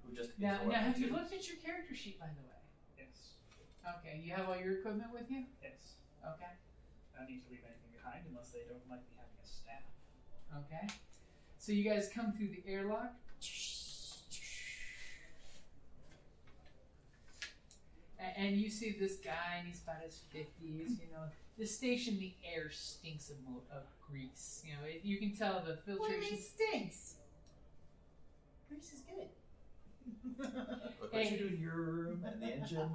Who just is Now a weapon have you too. looked at your character sheet, by the way? Yes. Okay, you have all your equipment with you? Yes. Okay. I don't need to leave anything behind unless they don't like me having a staff. Okay. So you guys come through the airlock. And you see this guy, and he's about his 50s, you know. This station, the air stinks of grease. You know, you can tell the What do you mean filtration. stinks? Grease is good. Look what you do in your room and the engine.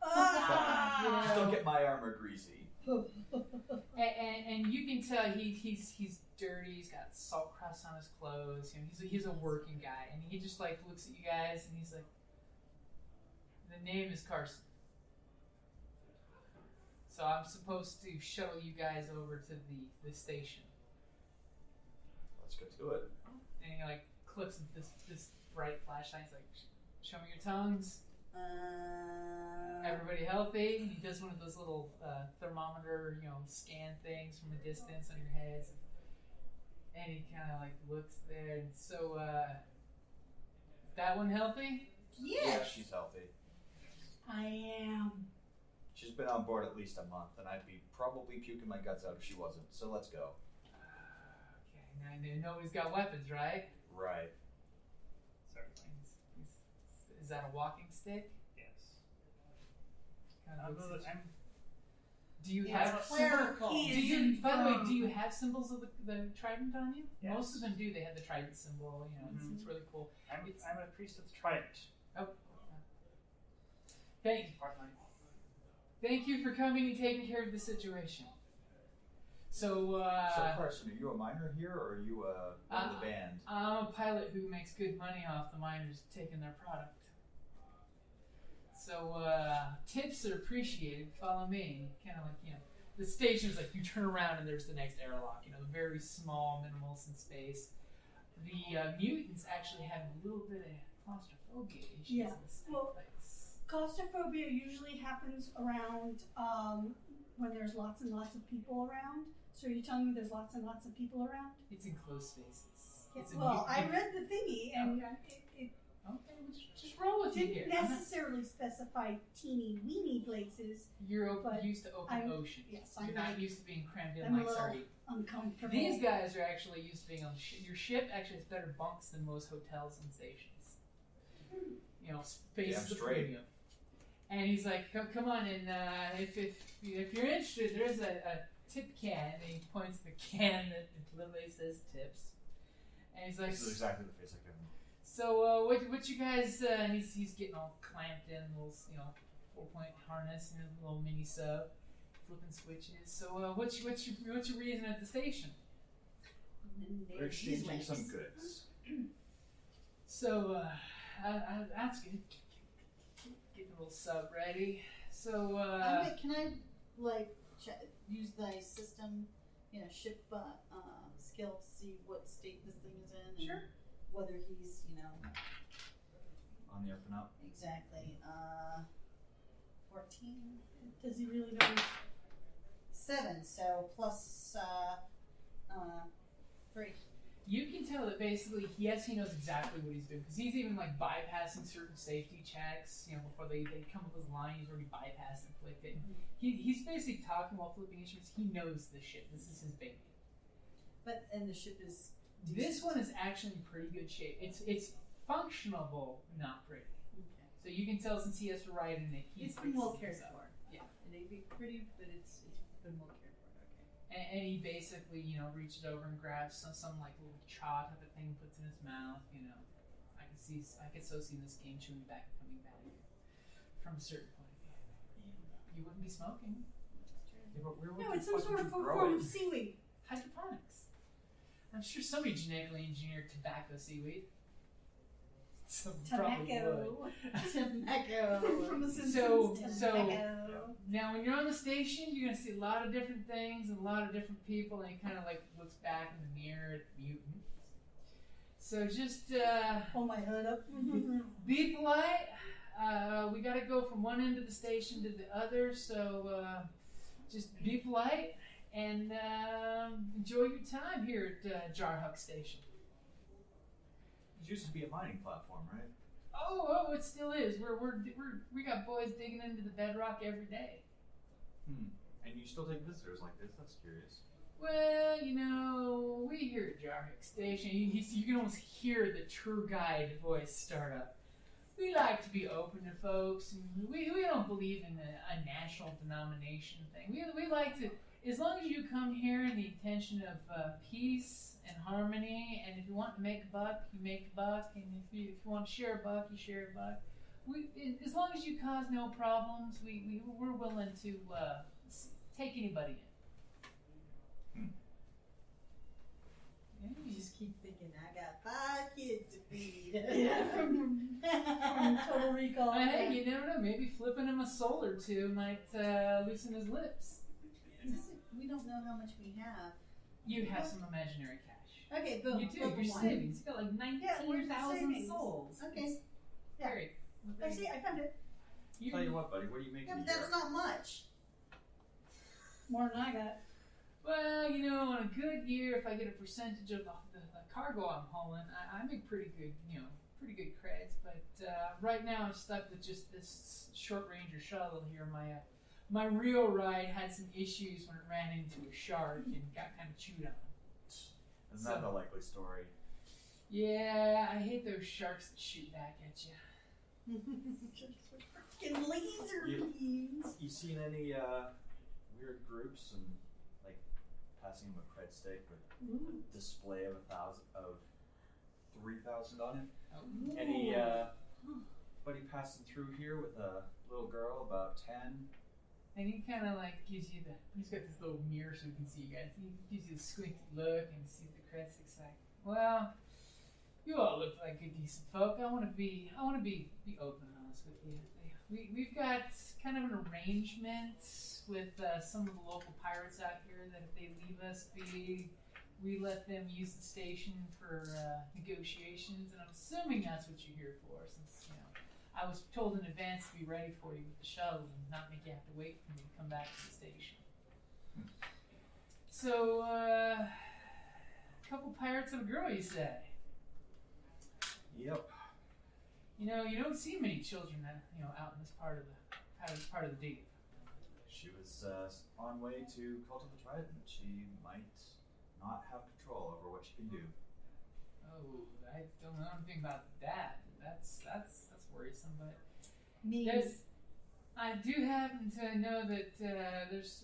Ah! Just don't get my armor greasy. And you can tell he's dirty. He's got salt crusts on his clothes. You know, he's a working guy, and he just like looks at you guys, and he's like, "The name is Carson. So I'm supposed to shuttle you guys over to the station." Let's get to it. And he like clicks this bright flashlight. He's like, "Show me your tongues. Everybody healthy?" And he does one of those little thermometer, scan things from a distance on your heads. And he kind of like looks there. And so, is that one healthy? Yes. Yeah, she's healthy. I am. She's been on board at least a month, and I'd be probably puking my guts out if she wasn't. So let's go. Okay, now nobody's got weapons, right? Right. Certainly. Is that a walking stick? Yes. Kind of looks at you. I'm Do you Yeah, have it's clerical. Do He is you, by the way, infirm. do you have symbols of the trident on you? Yes. Most of them do. They have the trident symbol. It's really cool. I'm a priest of the Trident. Oh, thank Pardon my Thank you for coming and taking care of the situation. So, So Carson, are you a miner here, or are you one of the band? I'm a pilot who makes good money off the miners taking their product. So, tips are appreciated. Follow me. Kind of like, the station's like you turn around and there's the next airlock. Very small, minimals in space. The mutants actually have a little bit of claustrophobia issues Yeah. in this Well, place. Claustrophobia usually happens around when there's lots and lots of people around. So are you telling me there's lots and lots of people around? It's enclosed spaces. It's a Well, I mutant- read the thingy, and Okay. it Okay, well, just roll with you here. Didn't necessarily specify teeny weeny places. You're but used to open I'm- ocean. yes, You're I'm not like- used to being crammed in I'm a like little sardines. uncomfortable. These guys are actually used to being on the ship. Your ship actually has better bunks than most hotels and stations. You know, space is a straight. premium. And he's like, come on, and if you're interested, there's a tip can, and he points to the can that literally says tips. And he's like, This is exactly the face I give him. so what you guys? And he's getting all clamped in, little 4-point harness and a little mini sub, flipping switches. So what's your reason at the station? We're exchanging some goods. So that's good. Get the little sub ready. So Can I use thy system, ship skill to see what state this thing is in? Sure. And whether he's, On the up and up. exactly. 14. Does he really know? 7. So plus 3. you can tell that basically, yes, he knows exactly what he's doing because he's even like bypassing certain safety checks. Before they come up with his line, he's already bypassed and flipped it. He's basically talking while flipping instruments. He knows the ship. This is his baby. And the ship is This one is actually in pretty good shape. It's functionable, not pretty. Okay. So you can tell since he has to ride in it, he's It's been well fixing cared this up. for. Yeah. It may be pretty, but it's been well cared for. Okay. And he basically, reaches over and grabs some like little chaw type of thing, puts in his mouth. I could so see this game chewing back and coming back from a certain point of view. You wouldn't be smoking. Yeah, but where No, would it's the some fuck sort of would you grow form it? of seaweed. Hydroponics. I'm sure somebody genetically engineered tobacco seaweed. So probably would. Tobacco. From the Simpsons. So- Tobacco. Now, when you're on the station, you're gonna see a lot of different things and a lot of different people, and he kind of like looks back in the mirror at the mutant. So just Hold my hood up. be polite. We gotta go from one end of the station to the other, so just be polite and enjoy your time here at Jarhuck Station. It used to be a mining platform, right? Oh, it still is. We got boys digging into the bedrock every day. And you still take visitors like this? That's curious. Well, we here at Jarhuck Station, you can almost hear the tour guide voice start up. We like to be open to folks, and we don't believe in a national denomination thing. We like to, as long as you come here in the intention of peace and harmony, and if you want to make a buck, you make a buck, and if you want to share a buck, you share a buck. As long as you cause no problems, we're willing to take anybody in. You just keep thinking, I got 5 kids to feed. Yeah, from Total Recall. Hey, you never know. Maybe flipping him a soul or two might loosen his lips. We don't know how much we have. You have some imaginary cash. Okay, boom. You do. flip Your one. savings. You got like where's the 19,000 savings? souls. Okay. Yeah. Very. I see, I found it. Tell you what, buddy, what do you make Yeah, in but a year? that's not much. More than I got. Well, on a good year, if I get a percentage of the cargo I'm hauling, I make pretty good, pretty good creds. But right now, I'm stuck with just this short ranger shuttle here. My real ride had some issues when it ran into a shark and got kind of chewed on. Isn't that the likely story? Yeah, I hate those sharks that shoot back at you. Freaking laser You- beams. You seen any weird groups and like passing them a cred stick with Ooh. a display of 3,000 on it? Oh. Any buddy passing through here with a little girl about 10? And he kind of like gives you he's got this little mirror so he can see you guys. He gives you a squinty look and sees the cred sticks like, well, you all look like good decent folk. I want to be open and honest with you. We've got kind of an arrangement with some of the local pirates out here that if they leave us be, we let them use the station for negotiations, and I'm assuming that's what you're here for, since I was told in advance to be ready for you with the shuttle and not make you have to wait for me to come back to the station. So, a couple pirates and a girl, you say? Yep. You know, you don't see many children that, out in this part of the deep. She was on way to Cult of the Trident. She might not have control over what she can do. Oh, I don't know anything about that. That's worrisome, but Means I do happen to know that there's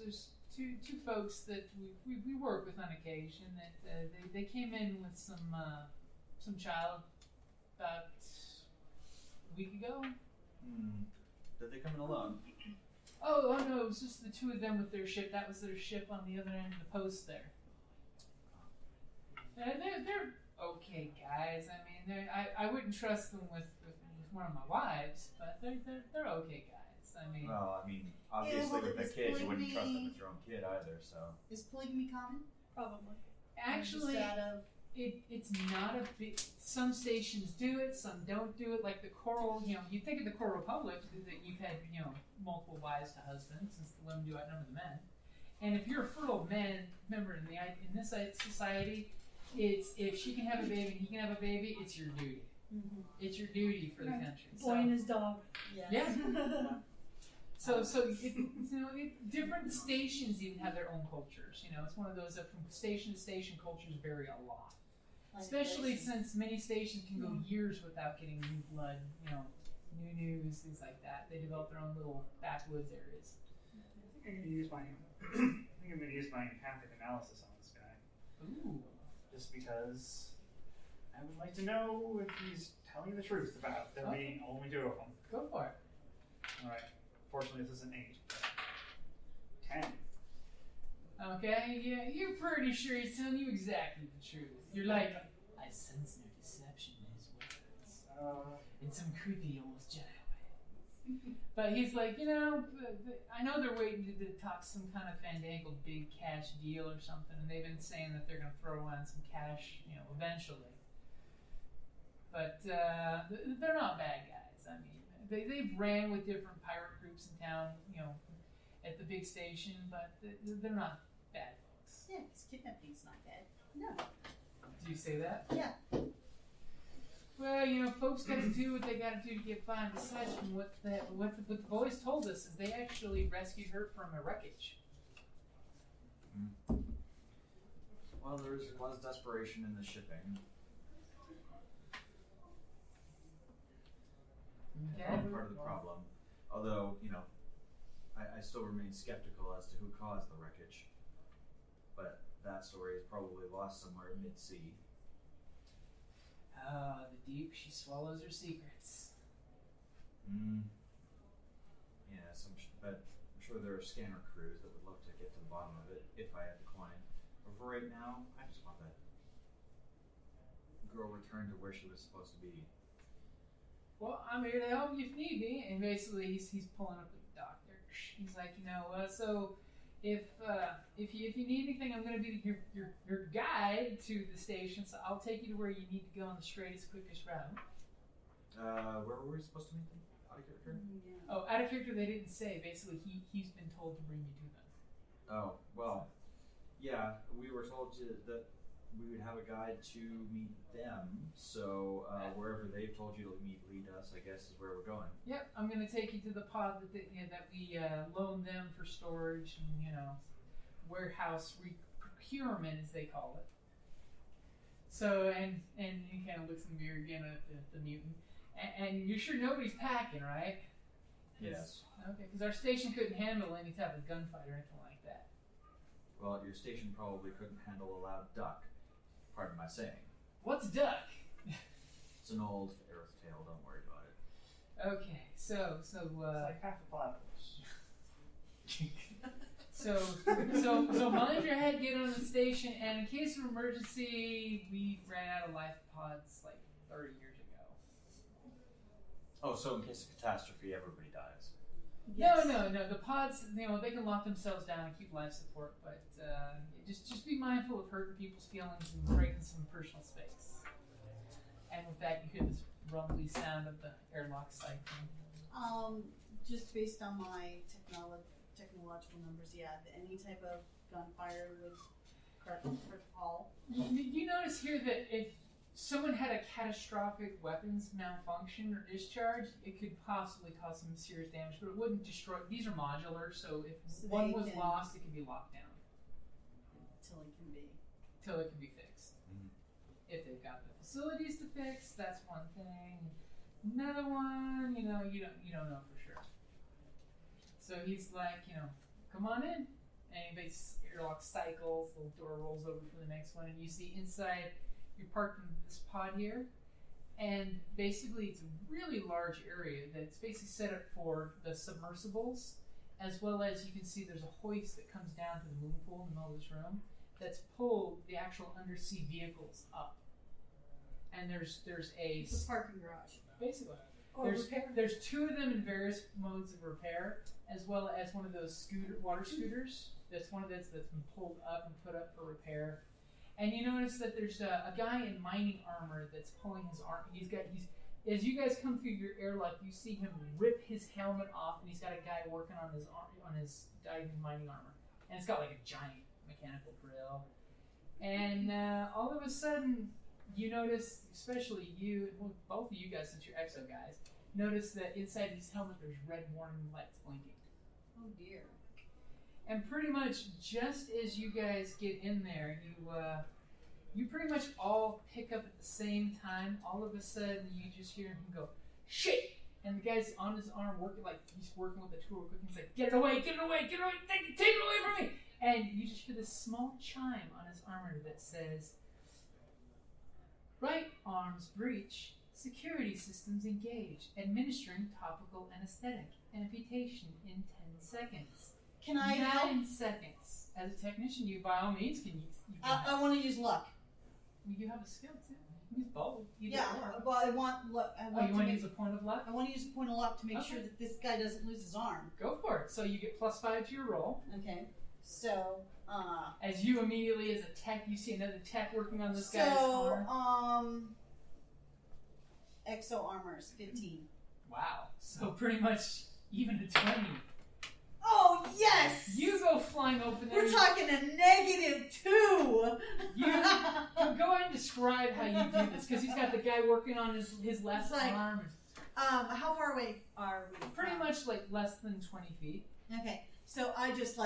two folks that we work with on occasion that they came in with some child about a week ago. Did they come in alone? Oh no, it was just the two of them with their ship. That was their ship on the other end of the post there. They're okay guys. I mean, I wouldn't trust them with one of my wives, but they're okay guys. I mean, Well, I mean, obviously well, with the is kid, you wouldn't trust them polygamy- with your own kid either. So is polygamy common? Probably. actually, Just out of it's not a big. Some stations do it, some don't do it. Like the Coral, you think of the Coral Republic that you've had, multiple wives to husbands, since the women do outnumber the men. And if you're a fertile man member in this society, it's if she can have a baby and he can have a baby, it's your duty. It's your duty for the Right. country. Boy and his dog. yes. Yeah. So different stations even have their own cultures. It's one of those that from station to station cultures vary a lot. Especially since many stations can go years without getting new blood, new news, things like that. They develop their own little backwoods areas. I think I'm gonna use my empathic analysis on this guy. Ooh. Just because I would like to know if he's telling the truth about there being only two of them. Go for it. Alright. Fortunately, this is an 8. 10. Okay, yeah, you're pretty sure he's telling you exactly the truth. You're like, I sense no deception in his words. In some creepy, almost Jedi way. But he's like, I know they're waiting to talk some kind of fandangled big cash deal or something, and they've been saying that they're going to throw on some cash, eventually. But they're not bad guys. I mean, they've ran with different pirate groups in town, at the big station, but they're not bad folks. Yeah, because kidnapping's not bad. No. Do you say that? Yeah. Well, folks got to do what they got to do to get by. And besides, from what the boys told us is they actually rescued her from a wreckage. Well, there was desperation in the shipping. Okay. Part of the problem. Although, I still remain skeptical as to who caused the wreckage. But that story is probably lost somewhere mid-sea. Ah, the deep, she swallows her secrets. Yes, but I'm sure there are scanner crews that would love to get to the bottom of it if I had the coin. But for right now, I just want that girl returned to where she was supposed to be. Well, I'm here to help you if need be. And basically, he's pulling up with the doctor. He's like, so if you need anything, I'm going to be your guide to the station. So I'll take you to where you need to go on the straightest, quickest route. Where were we supposed to meet them? Out of character? Yeah. Oh, out of character, they didn't say. Basically, he's been told to bring you to them. Oh, well, yeah, we were told that we would have a guide to meet them, so wherever they've told you to lead us, I guess, is where we're going. Yep, I'm going to take you to the pod that we loaned them for storage and, warehouse procurement, as they call it. So, and he kind of looks in the mirror again at the mutant. And you're sure nobody's packing, right? Yes. Okay, because our station couldn't handle any type of gunfight or anything like that. Well, your station probably couldn't handle a loud duck. Pardon my saying. What's duck? It's an old fairy tale, don't worry about it. Okay, so It's like half a platypus. So mind your head, get on the station, and in case of emergency, we ran out of life pods like 30 years ago. Oh, so in case of catastrophe, everybody dies. Yes. No. The pods, they can lock themselves down and keep life support, but just be mindful of hurting people's feelings and breaking some personal space. And with that, you hear this rumbly sound of the airlock cycling. Just based on my technological numbers, yeah, any type of gunfire would crit all. You notice here that if someone had a catastrophic weapons malfunction or discharge, it could possibly cause some serious damage, but it wouldn't destroy. These are modular, so if one was lost, it could be locked down Till it can be. till it can be fixed. If they've got the facilities to fix, that's one thing. Another one, you don't know for sure. So he's like, come on in. And the airlock cycles, the door rolls over for the next one, and you see inside, you're parked in this pod here, and basically it's a really large area that's basically set up for the submersibles, as well as you can see there's a hoist that comes down to the moon pool in the middle of this room that's pulled the actual undersea vehicles up. And there's a It's a parking garage. basically Or there's repair. there's two of them in various modes of repair, as well as one of those water scooters. That's one of those that's been pulled up and put up for repair. And you notice that there's a guy in mining armor that's pulling his arm. As you guys come through your airlock, you see him rip his helmet off, and he's got a guy working on his diving mining armor, and it's got like a giant mechanical drill. And all of a sudden, you notice, especially you, well, both of you guys, since you're exo guys, notice that inside his helmet there's red warning lights blinking. Oh dear. And pretty much just as you guys get in there, you pretty much all pick up at the same time. All of a sudden, you just hear him go, "Shit!" And the guy's on his arm working like he's working with a tool. He's like, "Get it away! Get it away! Get it away! Take it away from me!" And you just hear this small chime on his armor that says, "Right arms breach. Security systems engaged. Administering topical anesthetic. Amputation in 10 seconds." Can I 9 help? seconds. As a technician, you by all means can use. I want to use luck. You have a skill too. You can use both. Either Yeah, or. well, I want luck. Oh, you want to use a point of luck? I want to use a point of luck to make Okay. sure that this guy doesn't lose his arm. Go for it. So you get +5 to your roll. Okay. So, As you immediately, as a tech, you see another tech working on this guy's arm. exo armor's 15. Wow. So pretty much even a 20. Oh yes! You go flying open there. We're talking a -2. You go ahead and describe how you do this, because he's got the guy working on his left It's like- arm. How far away are we? Pretty much like less than 20 feet. Okay, so I just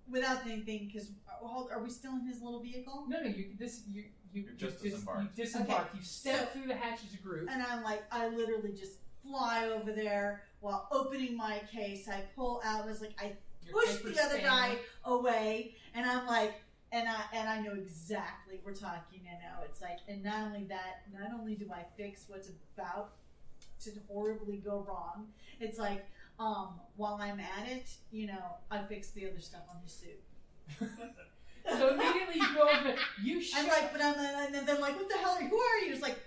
without anything, because are we still in his little vehicle? No, you just disembarked. You disembarked. Okay. You step So- through the hatch as a group. And I literally just fly over there while opening my case. I pull out, I Your push paper the other stand. guy away, and I'm like, and I know exactly we're talking. It's like, and not only that, not only do I fix what's about to horribly go wrong, it's like, while I'm at it, I fix the other stuff on his suit. So immediately you go over. You I'm like, and then they're like, what the hell who are you? It's like,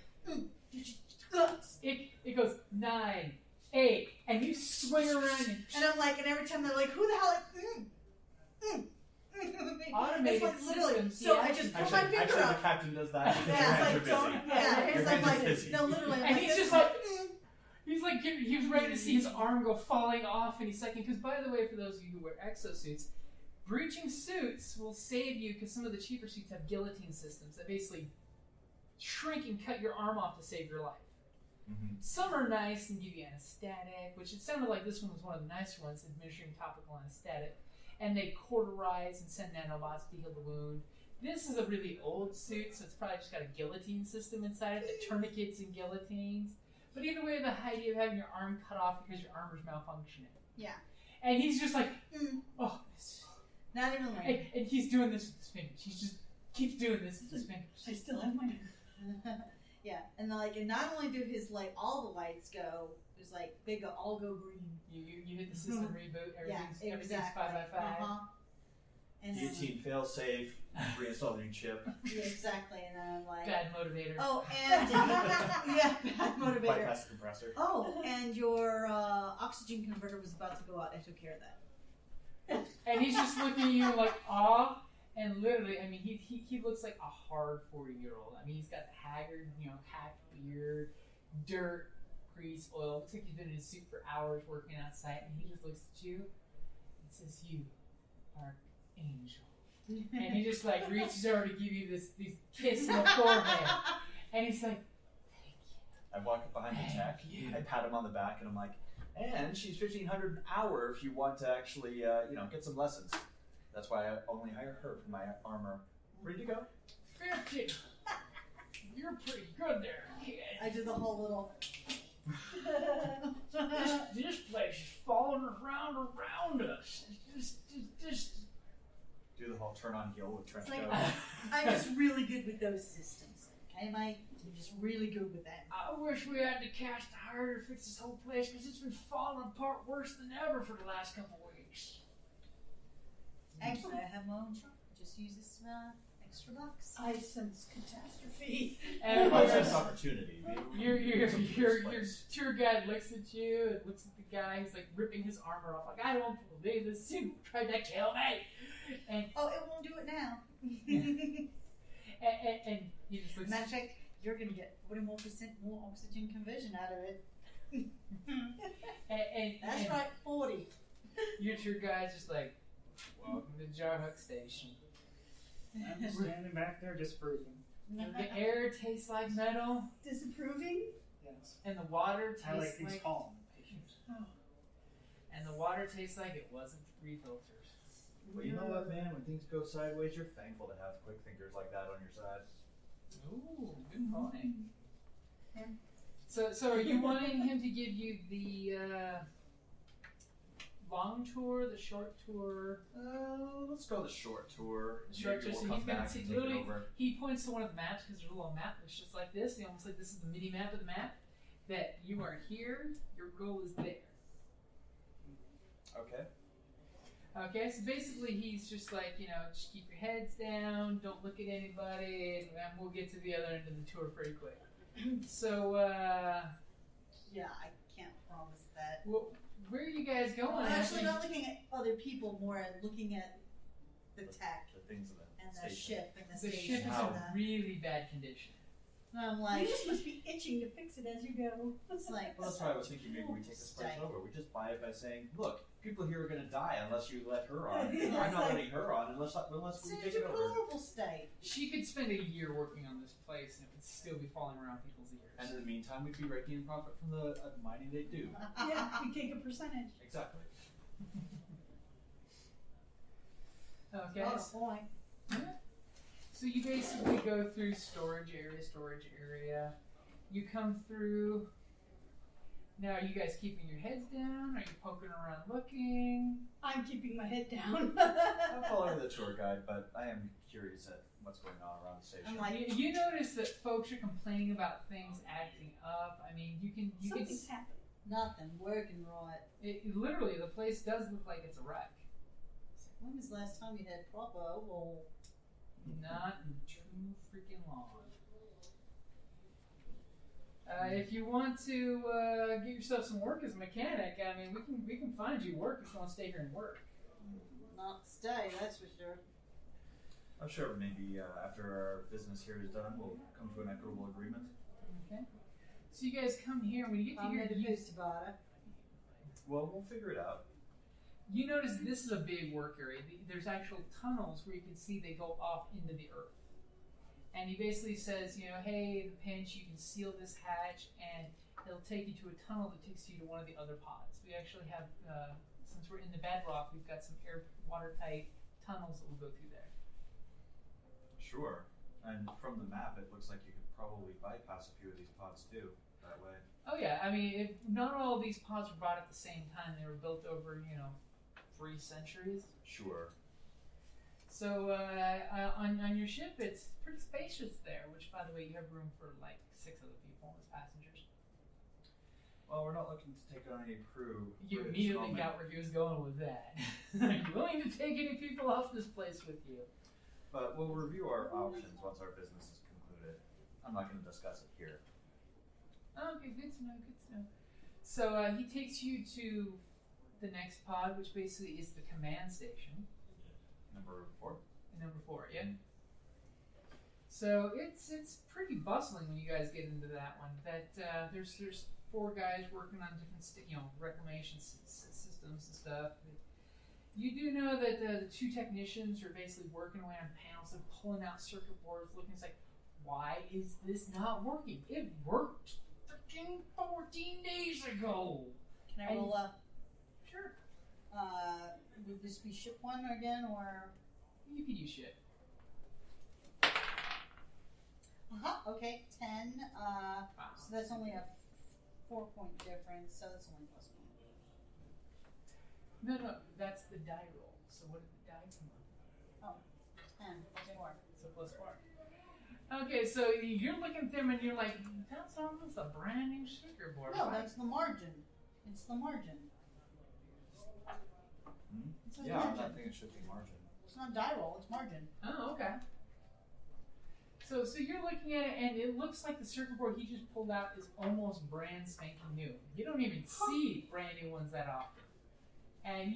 It goes 9, 8, and you swing around and I'm like, and every time they're like, who the hell? Automated It's like literally. systems, So yeah. I just put my finger Actually, the up. captain does that. Your Yeah, hands are it's like, busy. yeah, Your it's hands like, are busy. no, literally. I'm And like, he's this just like, he was ready to see his arm go falling off any second. Because by the way, for those of you who wear exosuits, breaching suits will save you because some of the cheaper suits have guillotine systems that basically shrink and cut your arm off to save your life. Mm-hmm. Some are nice and give you anesthetic, which it sounded like this one was one of the nicer ones, administering topical anesthetic. And they cauterize and send nanobots to heal the wound. This is a really old suit, so it's probably just got a guillotine system inside it, that tourniquets and guillotines. But either way, the idea of having your arm cut off because your armor's malfunctioning. Yeah. And he's just like, oh, this. Not even like. And he's doing this with his fingers. He just keeps doing this with his fingers. I still have my. Yeah, and and not only do his all the lights go, it's like they all go green. You hit the system reboot. Everything's Yeah, exactly. 5x5. And then, 18 fail safe. Reinstall the new chip. yeah, exactly, and then I'm like, Bad motivator. oh, and yeah, bad motivator. Bypass the compressor. Oh, and your oxygen converter was about to go out. I took care of that. And he's just looking at you like, awe. And literally, I mean, he looks like a hard 40-year-old. I mean, he's got haggard, hacked beard, dirt, grease, oil. Looks like he's been in his suit for hours working outside. And he just looks at you and says, "You are angel." And he just reaches over to give you this kiss in the forehead. And he's like, I walk up behind the tech. you. I pat him on the back, and I'm like, and she's $1,500 an hour if you want to actually, get some lessons. That's why I only hire her for my armor. Ready to go? 50. You're pretty good there, kid. I do the whole little. This place is falling around us. Just. Do the whole turn on heel with trench It's like, coat. I'm just really good with those systems. Okay, Mike? I'm just really good with that. I wish we had the cash to hire to fix this whole place because it's been falling apart worse than ever for the last couple weeks. Actually, I have my own truck. Just use this extra bucks. I sense catastrophe. And I sense opportunity. your It's a your place. tour guide looks at you and looks at the guy who's like ripping his armor off. Like, I don't believe this suit tried to kill me. And Oh, it won't do it now. and he just looks. Matter of fact, you're going to get 41% more oxygen conversion out of it. And That's right, 40. Your tour guide's just like, welcome to Jarhook Station. I'm just standing back there disapproving. The air tastes like metal, Disapproving? Yes. and the water I like tastes things like calm, patient. and the water tastes like it wasn't refiltered. Well, you know what, man? When things go sideways, you're thankful to have quick thinkers like that on your side. Ooh, good point. Yeah. So are you wanting him to give you the long tour, the short tour? Let's go the short tour. Short Maybe tour, so we'll he's come gonna back take and take it literally. over. He points to one of the maps because there's a little map that's just like this. He almost like this is the mini map of the map. That you are here, your goal is there. Okay. Okay, so basically he's just like, just keep your heads down, don't look at anybody, and we'll get to the other end of the tour pretty quick. So, Yeah, I can't promise that. where are you guys going? Well, actually, not looking at other people, more at looking at the tech The things in the and the station. ship and the The station. ship is Wow. in really bad condition. And I'm You like, just must be itching to fix it as you go. it's like, Well, that's why I was thinking maybe we take this place over. We just buy it by saying, look, people here are going to die unless you let her on. Yeah, I'm it's not like- letting her on unless we it's in take a it over. deplorable state. She could spend a year working on this place and it would still be falling around people's ears. And in the meantime, we'd be raking in profit from the mining they do. Yeah, you take a percentage. Exactly. Okay. Not a point. So you basically go through storage area. You come through. Now, are you guys keeping your heads down? Are you poking around looking? I'm keeping my head down. I'm following the tour guide, but I am curious at what's going on around the station. I'm like, You notice that folks are complaining about things acting up. I mean, you can Something's happened. nothing working right. literally the place does look like it's a wreck. When was the last time you had proper overhaul? Not in too freaking long. If you want to get yourself some work as a mechanic, I mean, we can find you work if you want to stay here and work. Not stay, that's for sure. I'm sure maybe after our business here is done, we'll come to an equitable agreement. Okay. So you guys come here. When you get to I'm here, ready to barter. Well, we'll figure it out. you notice this is a big work area. There's actual tunnels where you can see they go off into the earth. And he basically says, hey, the pinch, you can seal this hatch, and it'll take you to a tunnel that takes you to one of the other pods. We actually have, since we're in the bedrock, we've got some watertight tunnels that will go through there. Sure. And from the map, it looks like you could probably bypass a few of these pods too, that way. Oh yeah, I mean, not all of these pods were bought at the same time. They were built over, 3 centuries. Sure. So on your ship, it's pretty spacious there. Which, by the way, you have room for like 6 other people as passengers. Well, we're not looking to take on any crew. You for this immediately moment. got where he was going with that. Are you willing to take any people off this place with you? But we'll review our options once our business is concluded. I'm not going to discuss it here. Okay, good to know. Good to know. So he takes you to the next pod, which basically is the command station. Number 4. Number 4, yeah. So it's pretty bustling when you guys get into that one. That there's 4 guys working on different reclamation systems and stuff. You do know that the 2 technicians are basically working away on panels and pulling out circuit boards, looking. It's like, why is this not working? It worked freaking 14 days ago. Can I roll up? Sure. Would this be ship one again, or? You could use shit. Okay, 10. Wow. So that's only a 4-point difference, so that's only plus 1. No, that's the die roll. So what did the die come up? 10 plus 4. So plus 4. Okay, so you're looking at them and you're like, that's almost a brand new sticker board. No, right? that's the margin. It's the margin. It's a Yeah, I'm margin. not thinking it should be margin. It's not die roll, it's margin. Oh, okay. So you're looking at it, and it looks like the circuit board he just pulled out is almost brand spanking new. You don't even see brand new ones that often. And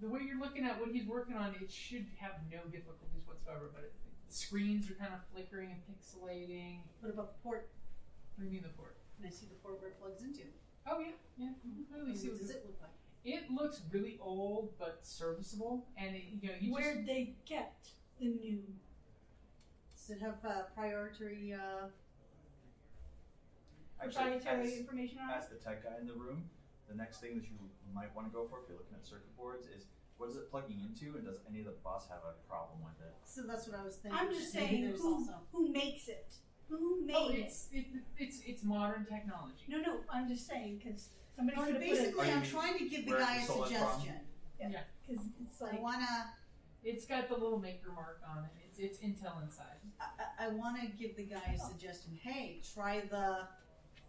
the way you're looking at what he's working on, it should have no difficulties whatsoever. But the screens are kind of flickering and pixelating. What about the port? What do you mean the port? Can I see the port where it plugs into? Oh yeah. You can clearly see What what does it look like? It looks really old but serviceable, and Where'd they get the new? Does it have priority? Proprietary information on As it? the tech guy in the room, the next thing that you might want to go for if you're looking at circuit boards is what is it plugging into, and does any of the bus have a problem with it? So that's what I was thinking. I'm just Maybe saying, there's who, also. who makes it? Who made Oh, it? it's modern technology. No, I'm just saying, because somebody Well, could have put it. basically, Oh, you I'm mean trying to give the where guy you a stole it from? suggestion. Because it's I like, wanna, It's got the little maker mark on it. It's Intel inside. I wanna give the guy a suggestion. Hey, try the.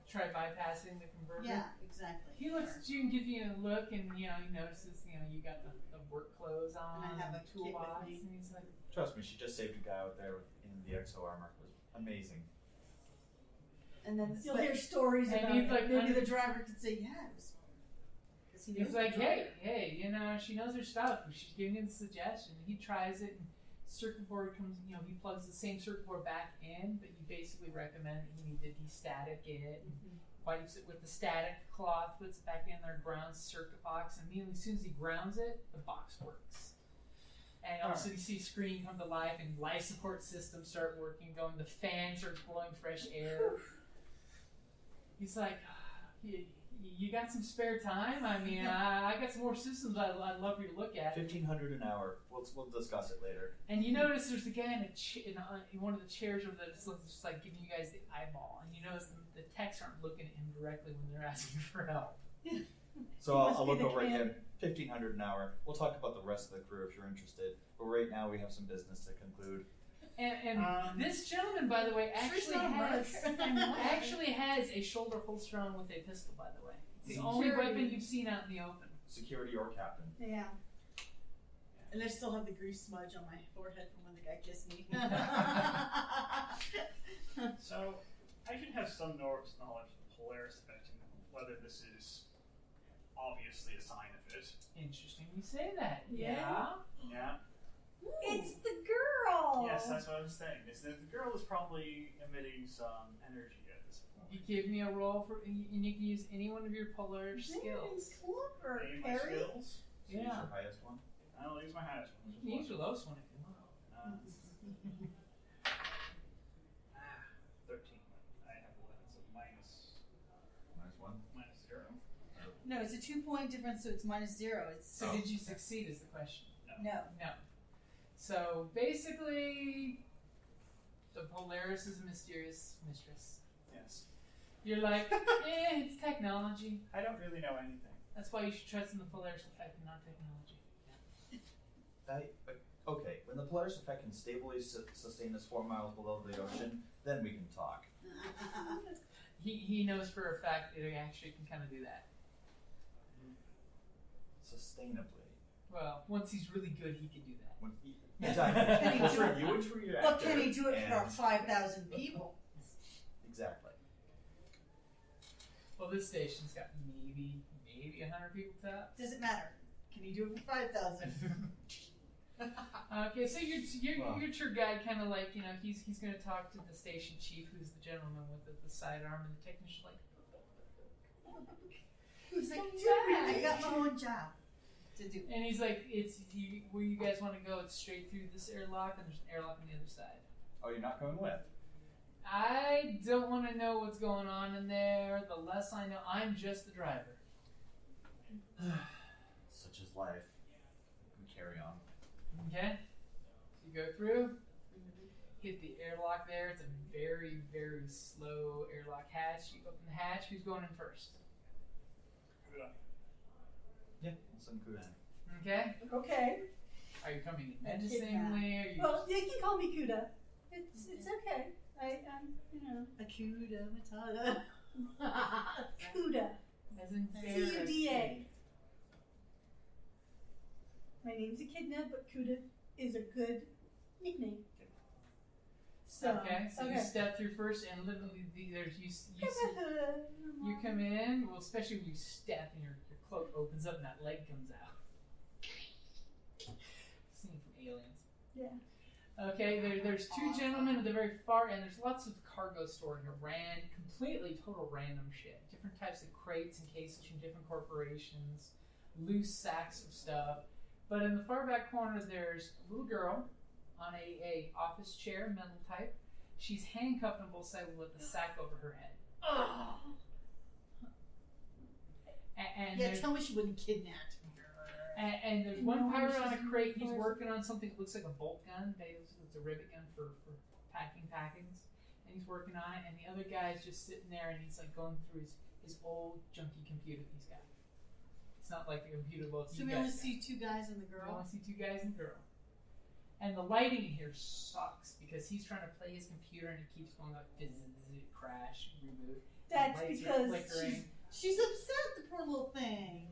Try bypassing the converter. Yeah, exactly. He looks at you and gives you a look, and he notices you got the work clothes on, And I have a kit with toolbox, me. and he's like, Trust me, she just saved a guy out there in the exo armor. It was amazing. And then you'll hear stories And about he's it. like, maybe the driver could say yes. Because he knows he's like, the driver. hey, she knows her stuff. She's giving you the suggestion. He tries it, and circuit board comes. He plugs the same circuit board back in, but you basically recommend that you need to de-static it. And wipes it with the static cloth, puts it back in there, grounds the circuit box, and immediately as soon as he grounds it, the box works. And also you see screen come to life, and life support systems start working, going. The fan starts blowing fresh air. He's like, you got some spare time? I mean, I got some more systems I'd love for you to look at. $1,500 an hour. We'll discuss it later. And you notice there's a guy in one of the chairs over there that's just like giving you guys the eyeball. And you notice the techs aren't looking at him directly when they're asking for help. So He I'll must be look the over kid. again. $1,500 an hour. We'll talk about the rest of the crew if you're interested. But right now we have some business to conclude. And this gentleman, by the way, actually has a shoulder holster on with a pistol. By the way, it's the only Security. weapon you've seen out in the open. Security or captain. Yeah. And I still have the grease smudge on my forehead from when the guy kissed me. So, I should have some knowledge of the Polaris effect and whether this is obviously a sign of it. Interesting, you say that. Yeah. Yeah. It's the girl! Yes, that's what I was saying. Is that the girl is probably emitting some energy at this You point. give me a roll and you can use any one of your Polaris skills. Clever, Any of my Perry. skills? So use your highest one. I'll use my highest one. You can use your lowest one if you want. 13. I have 11, so minus Nice one. 0. No, it's a 2-point difference, so it's -0. It's So did you succeed is the question. no. No. So basically, the Polaris is a mysterious mistress. Yes. You're like, it's technology. I don't really know anything. That's why you should trust in the Polaris effect and not technology. Okay, when the Polaris effect can stably sustain us 4 miles below the ocean, then we can talk. He knows for a fact that he actually can kind of do that. Sustainably. Well, once he's really good, he can do that. Exactly. Can he Well, do for it? you and for your Well, actor. can he do it for and- 5,000 people? Exactly. Well, this station's got maybe 100 people tops. Doesn't matter. Can he do it for 5,000? Okay, so Wow. your tour guide kind of like, he's going to talk to the station chief, who's the gentleman with the sidearm, and the technician's like, He's like, "What's dude, that?" I got my own job to do. And he's like, where you guys want to go, it's straight through this airlock, and there's an airlock on the other side. Oh, you're not going with? I don't want to know what's going on in there. The less I know, I'm just the driver. Such is life. We carry on. Okay? So you go through, hit the airlock there. It's a very, very slow airlock hatch. You open the hatch. Who's going in first? Yeah, some Kudan. Okay? Okay. Are you coming in A menacingly? Are you Well, you can call me Kuda. It's okay. I'm Akuda Matata. Kuda. as in Cuda. My name's Echidna, but Kuda is a good nickname. So, Okay, so you step through first, and literally there's you come in. Well, especially when you step and your cloak opens up and that leg comes out. Scene from Aliens. Yeah. Okay, there's two gentlemen at the very far end. There's lots of cargo stored here, completely total random shit. Different types of crates and cases from different corporations, loose sacks of stuff. But in the far back corner, there's a little girl on a office chair, metal type. She's handcuffed on both sides with a sack over her head. Oh. And Yeah, there's- tell me she wasn't kidnapped. And there's one pirate on a crate. He's working on something that looks like a bolt gun. It's a rivet gun for packing packings. And he's working on it. And the other guy's just sitting there and he's like going through his old junky computer that he's got. It's not like the computer both So you we guys only got. see two guys and the You girl. only see two guys and a girl. And the lighting in here sucks because he's trying to play his computer and it keeps going like crash, reboot. That's Lights are because flickering. She's upset, the poor little thing.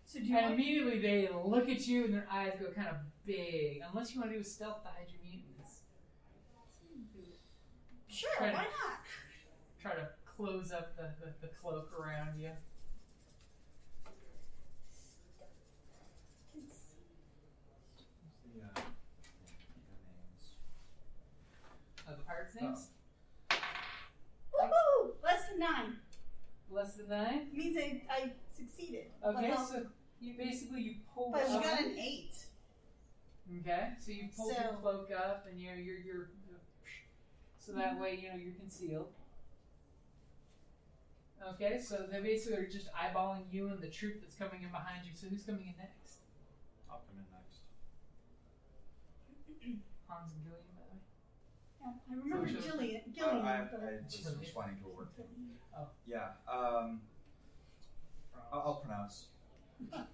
So do you And want immediately they look at you and their eyes go kind of big. Unless you want to do a stealth to hide your mutants. Sure, Try to- why not? Try to close up the cloak around you. The names. The pirates' names? Woohoo! Less than 9. Less than 9? Means I succeeded. Okay, Well, so you pull But She up. got an 8. Okay, so you pull your So- cloak up and you're so that way you're concealed. Okay, so they basically are just eyeballing you and the troop that's coming in behind you. So who's coming in next? I'll come in next. Hans and Gillian, by the way. Yeah, I remember So- Gillian. I but- was responding to a word thing. Oh. Yeah. I'll pronounce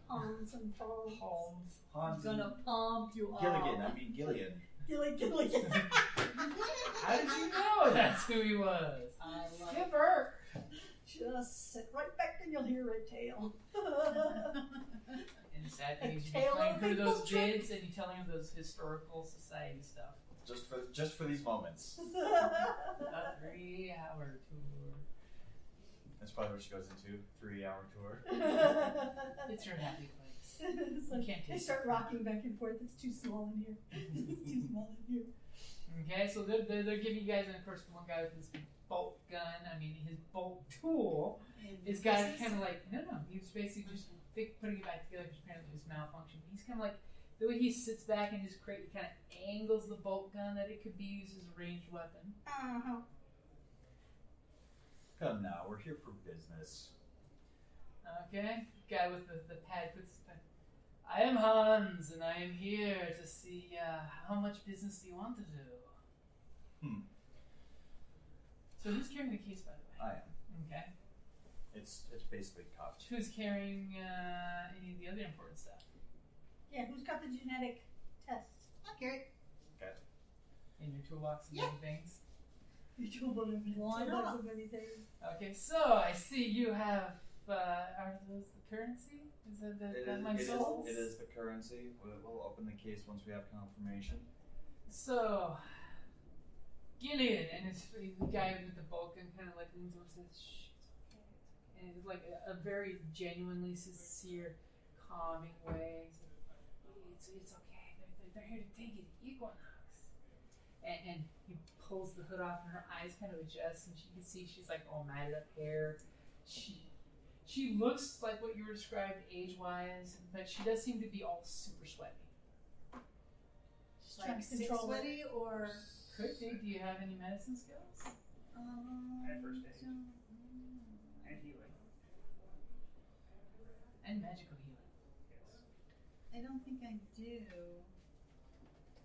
Hans and Paul. Hans. I'm Hans. gonna pump you up. Gilligan. I mean Gillian. Gilligan. How did you know that's who he was? I love Skipper! Just sit right back and you'll hear a tale. And the sad thing is you Tale playing of through Faithful those Trick. bids and you telling them those historical society stuff. Just for these moments. A 3-hour tour. That's probably what she goes into. 3-hour tour. It's her happy place. It's You like, can't they taste start rocking back and forth. It's too small in here. It's too small in here. Okay, so they're giving you guys, and of course, the one guy with his bolt gun, his bolt tool, is got it kind of like, no, he was basically just putting it back together because apparently it was malfunction. He's kind of like, the way he sits back in his crate, he kind of angles the bolt gun that it could be used as a ranged weapon. Uh-huh. Come now, we're here for business. Okay, guy with the pad puts his pen. I am Hans, and I am here to see how much business do you want to do. So who's carrying the case, by the way? I am. Okay. It's basically cuffed. Who's carrying any of the other important stuff? Yeah, who's got the genetic tests? Okay. In your toolbox and Yeah. many things? You toolbox Why not? of many things. Okay, so I see you have. Are those the currency? Is that my souls? It is the currency. We'll open the case once we have confirmation. So, Gillian and the guy with the Vulcan kind of like leans over and says, "Shh, it's okay, it's okay." And it's like a very genuinely sincere, calming way. He's like, it's okay. They're here to take it. Equinox. And he pulls the hood off, and her eyes kind of adjust, and you can see she's like all matted up hair. She looks like what you were described age-wise, but she does seem to be all super sweaty. Just Trying like to sick control it. sweaty or Could be. Do you have any medicine skills? And first aid. And healing. And magical healing. Yes. I don't think I do.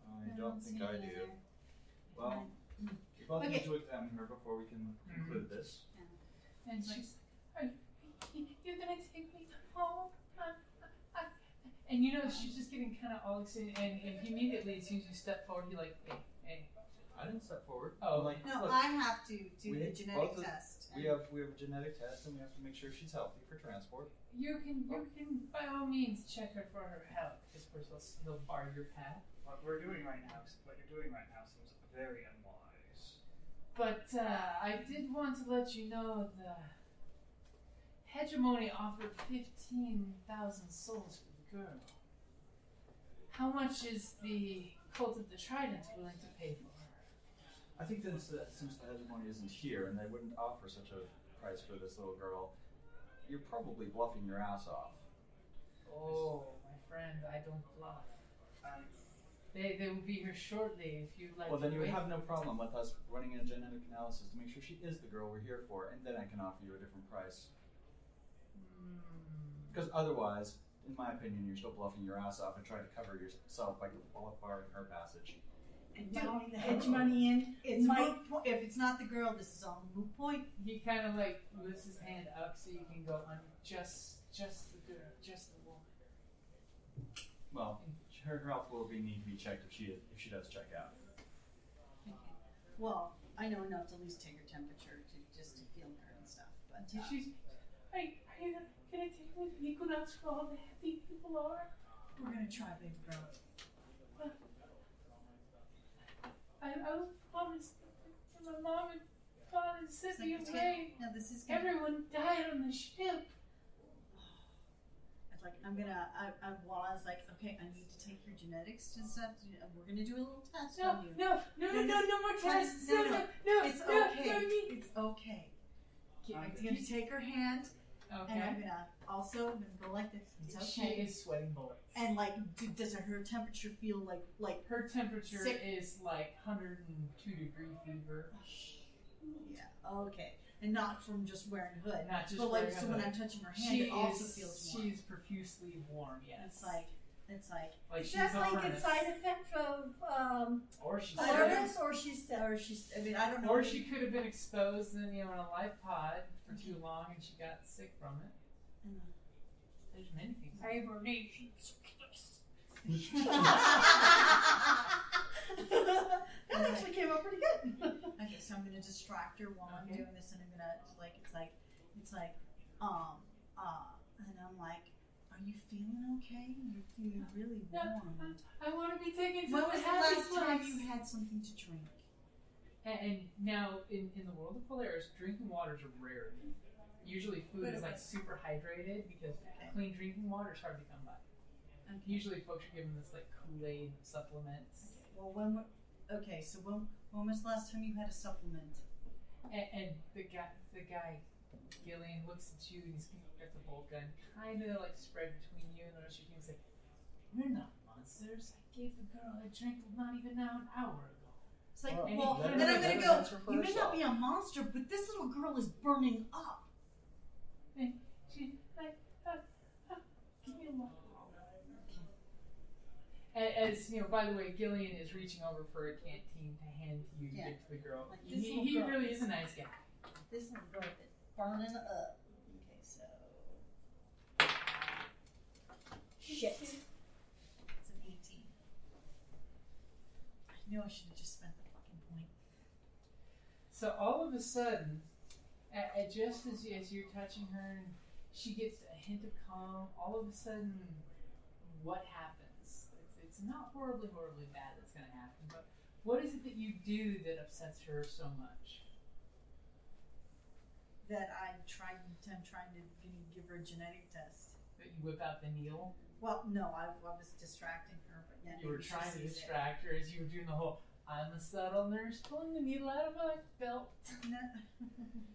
I don't think I do. Well, we both need to examine her before we can conclude this. And she's like, you're gonna take me home? And you know, she's just getting kind of all excited. And immediately, as soon as you step forward, you're like, hey. I didn't step forward. Oh, I'm like, No, look, I have to do we- the genetic both of- test. we have a genetic test, and we have to make sure she's healthy for transport. You can by all means check her for her health, because of course they'll bar your path. What you're doing right now seems very unwise. But I did want to let you know the Hegemony offered 15,000 souls for the girl. How much is the Cult of the Trident willing to pay for her? I think that since the hegemony isn't here, and they wouldn't offer such a price for this little girl, you're probably bluffing your ass off. Oh, my friend, I don't bluff. They will be here shortly if you like. Well, then to you would wait. have no problem with us running a genetic analysis to make sure she is the girl we're here for, and then I can offer you a different price. Because otherwise, in my opinion, you're still bluffing your ass off and trying to cover yourself by barring her passage. And allowing the hegemony in, it It's a might. moot point. If it's not the girl, this is all a moot point. He kind of like lifts his hand up so you can go on just the girl, just the woman. Well, her health will need to be checked if she does check out. Well, I know enough to at least take her temperature just to feel her and stuff. But She's, are you gonna take me to Equinox where all the happy people are? we're gonna try, baby girl. I was promised that my mom and father sent me away. No, this is gonna, Everyone died on the ship. it's like I'm gonna. While I was like, okay, I need to take your genetics and stuff. We're gonna do a little test No on you. more tests. No. No, It's no, okay. no, me. It's okay. I'm Okay. gonna take her hand, and I'm Okay. gonna also go like this. It's She okay. is sweating bullets. And like, does her temperature feel like? Her temperature Sick. is like 102-degree fever. Yeah. Okay. And not from just wearing a hood. Not just But like, wearing a so when hood. I'm touching her hand, it also feels warm. She's profusely warm. Yes. It's like. like Is she's that a like a furnace. side effect of Or she's Polaris, or she's I mean, I don't know. Or she could have been exposed in in a life pod for too long and she got sick from it. There's many things. hibernation. That actually came out pretty good. Okay, so I'm gonna distract her while I'm doing this, and I'm gonna and I'm like, are you feeling okay? You're feeling really warm. I want to be taken to When the was the happy last time place. you had something to drink? And now, in the world of Polaris, drinking water is a rarity. Usually food is like super hydrated because clean drinking water is hard to come by. Okay. Usually folks are given this like Kool-Aid supplements. Well, so when was the last time you had a supplement? And the guy, Gillian, looks at you and he's got the bolt gun kind of like spread between you and the rest of your team. He's like, we're not monsters. I gave the girl a drink not even now an hour ago. It's like, Well, well, and then I'm that gonna go. answer for You may not herself. be a monster, but this little girl is burning up. And she like, give me a moment. As you know, by the way, Gillian is reaching over for a canteen to hand to you to Yeah. give to the girl. Like this He little girl. really is a nice guy. This little girl is burning up. Okay, so shit. It's an 18. I knew I should have just spent the fucking point. So all of a sudden, just as you're touching her and she gets a hint of calm, all of a sudden, what happens? It's not horribly bad that's going to happen, but what is it that you do that upsets her so much? That I'm trying to give her a genetic test. That you whip out the needle? Well, no, I was distracting her, but yeah, You were maybe she trying to sees distract her as you were doing the whole, I'm the subtle nurse pulling the needle out of my belt. it. No.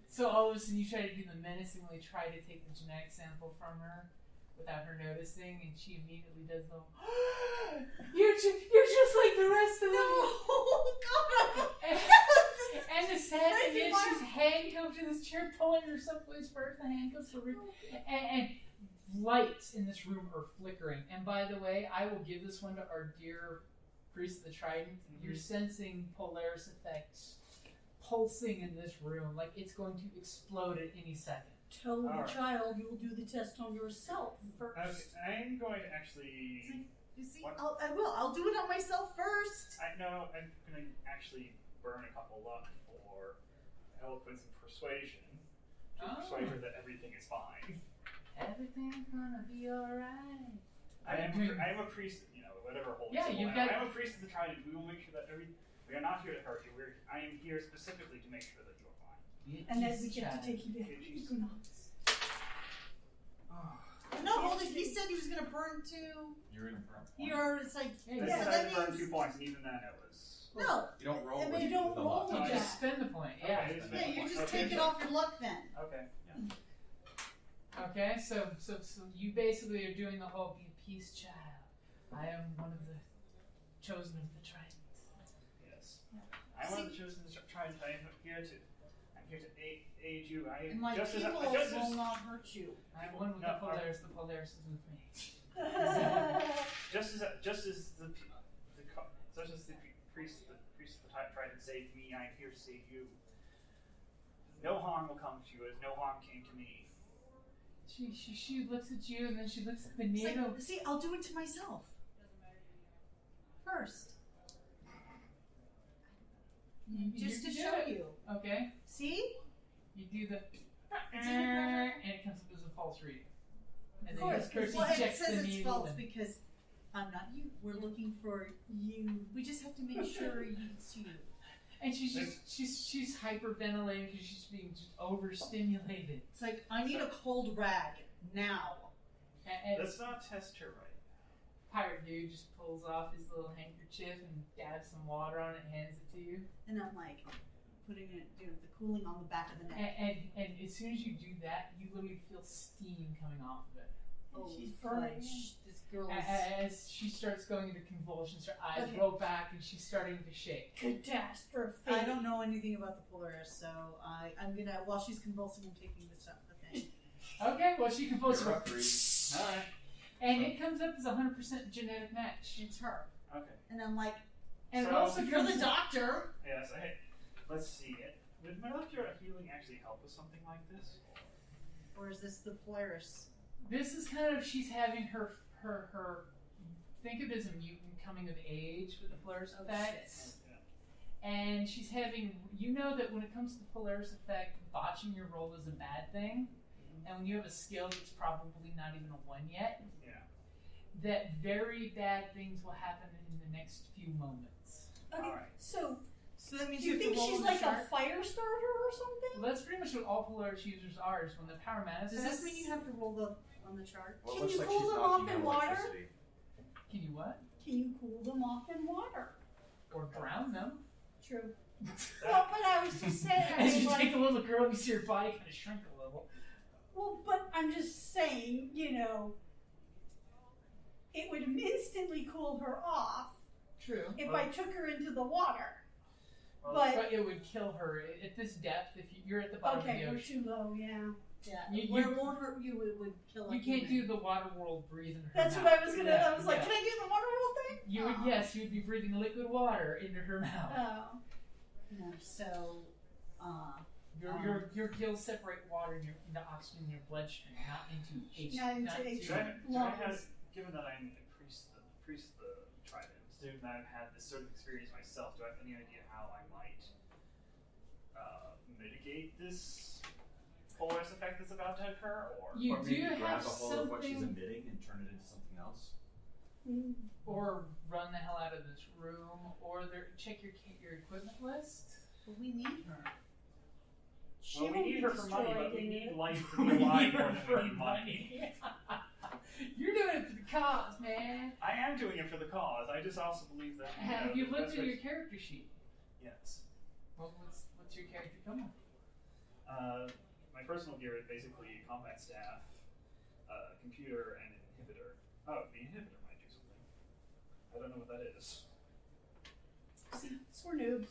So all of a sudden you try to do the menacingly try to take the genetic sample from her without her noticing, and she immediately does the you're just like the rest of them. Oh God! handcuffed to this chair, pulling her someplace first. The handcuffs are and lights in this room are flickering. And by the way, I will give this one to our dear Priest of the Trident. Mm-hmm. You're sensing Polaris effects pulsing in this room, like it's going to explode at any second. Tell the child you will do the test on yourself first. Okay, I'm going to actually. You see, I will. I'll do it on myself first. I'm going to actually burn a couple luck for eloquence and persuasion to persuade her that everything is fine. Everything's gonna be alright. I am a priest, whatever holds. Yeah, you've got. I am a priest of the Trident. We will make sure that we are not here to hurt you. I am here specifically to make sure that you are fine. And then we get to take you to Equinox. No, hold it. He said he was going to burn 2. You're in a burn. It's like I had to burn 2 points, and even then it was. No. You don't roll. You don't roll You with just that. spend the point. Yeah. Okay, Yeah, you just take it off your luck then. Okay. Yeah. Okay, so you basically are doing the whole be peace, child. I am one of the chosen of the Trident. Yes. I'm one of the chosen of the Trident. I'm here to aid you. I And my just as people will not hurt you. I'm one with the Polaris. The Polaris is with me. just as the priest of the Trident saved me, I am here to save you. No harm will come to you, as no harm came to me. She looks at you, and then she looks at the It's NATO. like, see, I'll do it to myself first, just to show you. Okay. See? You do the, and it comes up as a false reading. And Of course. then Well, it checks says the it's needle false and- because I'm not you. We're looking for you. We just have to make sure it's you. And she's hyperventilating because she's being just overstimulated. It's like, I need a cold rag now. And Let's not test her right. Pirate dude just pulls off his little handkerchief and dabs some water on it and hands it to you. And I'm like, putting it, the cooling on the back of the neck. And as soon as you do that, you literally feel steam coming off of it. Oh, She's burning. This girl is... As she starts going into convulsions, her eyes Okay. roll back and she's starting to shake. Catastrophe. I don't know anything about the Polaris, so I'm gonna, while she's convulsing, I'm taking the thing. Okay, well she convulses. You're up 3. Alright. And it comes up as a 100% genetic match. It's her. Okay. And I'm like, And it So, also you're comes the doctor. Yes, let's see it. Would molecular healing actually help with something like this? Or is this the Polaris? This is kind of, she's having her think of it as a mutant coming of age with the Polaris Oh, effects. Yeah. And she's having, that when it comes to the Polaris effect, botching your roll is a bad thing. And when you have a skill that's probably not even a 1 yet, Yeah. that very bad things will happen in the next few moments. Okay, Alright. so that means do you have to think roll she's the like chart? a fire starter or something? Well, that's pretty much what all Polaris users are, is when the power manifests. Does this mean you have to roll on the chart? Well, it Can looks you like cool she's them off knocking in out water? electricity. Can you what? Can you cool them off in water? Or drown them. True. Well, but I was just saying. I As mean, you like, take a little girl, you see her body kind of shrink a little. well, but I'm just saying, it would instantly cool her off True. if I took her into the water. Well, But it would kill her at this depth. If you're at the bottom okay, of the we're ocean, too low. Yeah. Yeah. You- Where it won't hurt you, it would kill a you can't human. do the water world breathe in her That's mouth. what I was gonna. Yeah, I was like, yeah. can I do the water world thing? You would, yes, you would be breathing liquid water into her mouth. Oh. No, so, Your gills separate water into oxygen in your bloodstream, not into H. Not into not H. Do I Lungs. have, given that I'm a priest of the Trident, assuming that I've had this sort of experience myself, do I have any idea how I might mitigate this Polaris effect that's about to occur? You Or do maybe have grab a hold of what she's something, emitting and turn it into something else. Mm. or run the hell out of this room, or check your equipment list. but we need her. She Well, we won't need be her for money, destroyed but we in need it. life to be alive more than we need money. You're doing it for the cause, man. I am doing it for the cause. I just also believe that. Have you the looked best at way- your character sheet? Yes. Well, what's your character come with? My personal gear is basically combat staff, computer, and an inhibitor. Oh, the inhibitor might do something. I don't know what that is. See, we're noobs.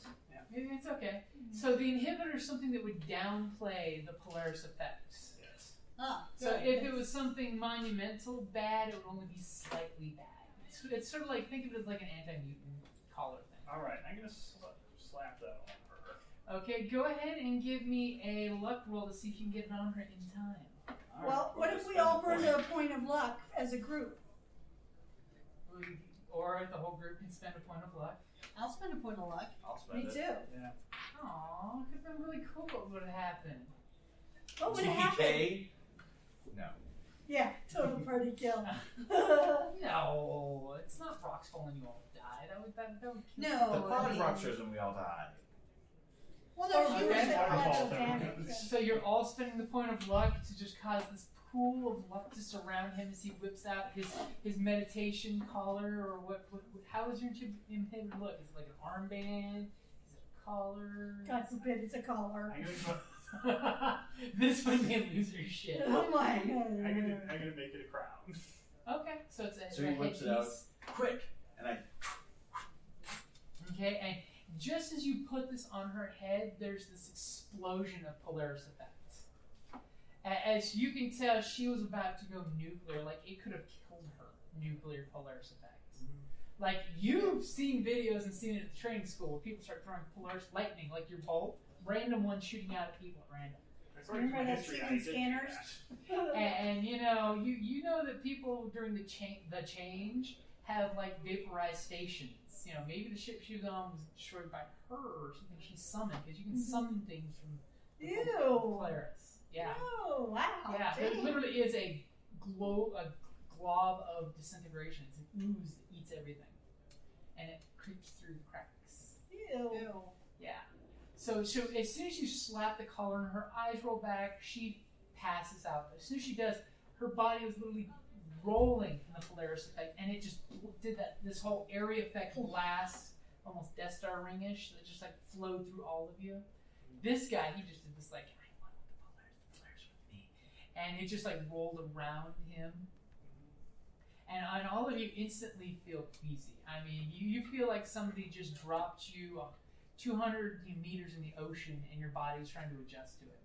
Maybe it's okay. So the inhibitor is something that would downplay the Polaris effects. Yes. Ah, So good. if it was something monumental bad, it would only be slightly bad. It's sort of like, think of it as like an anti-mutant collar thing. Alright, I'm gonna slap that on her. Okay, go ahead and give me a luck roll to see if you can get it on her in time. Well, what if we all burn a point of luck as a group? Or the whole group can spend a point of luck. I'll spend a point of luck. I'll spend Me it. too. Yeah. Aww, could have been really cool what would have happened. What would have happened? TPK? No. Yeah, total party kill. No, it's not rocks falling you all die. That would kill No. The I pod mean- ruptures and we all die. Well, Or there's you Okay. said Waterfall collateral thing. damage. So you're all spending the point of luck to just cause this pool of luck to surround him as he whips out his meditation collar, or what how is your inhibitor look? Is it like an armband? Is it a collar? God forbid it's a collar. I'm gonna This would be a loser's shit. Oh my I'm gonna make it a crown. Okay, so it's a, So he whips it out. Quick! And I. Okay, and just as you put this on her head, there's this explosion of Polaris effects. As you can tell, she was about to go nuclear. Like, it could have killed her. Nuclear Polaris effects. Like, you've seen videos and seen it at the training school where people start throwing Polaris lightning, like your bolt, random ones shooting out at people at random. According to my Remember that history, Siemens I did do scanners? that. And you know, you know that people during the change have like vaporized stations. You know, maybe the ship she was on was destroyed by her or something she summoned, because you can summon things from the Ew. Polaris. Yeah. Oh, wow. Yeah, there Dang. literally is a glob of disintegration. It's an ooze that eats everything, and it creeps through the cracks. Ew. Yeah. So as soon as you slap the collar and her eyes roll back, she passes out. As soon as she does, her body was literally rolling in the Polaris effect, and it just did this whole area effect blast, almost Death Star ring-ish, that just like flowed through all of you. This guy, he just did this like, I want the Polaris with me, and it just like rolled around him. And all of you instantly feel queasy. I mean, you feel like somebody just dropped you 200 meters in the ocean, and your body's trying to adjust to it.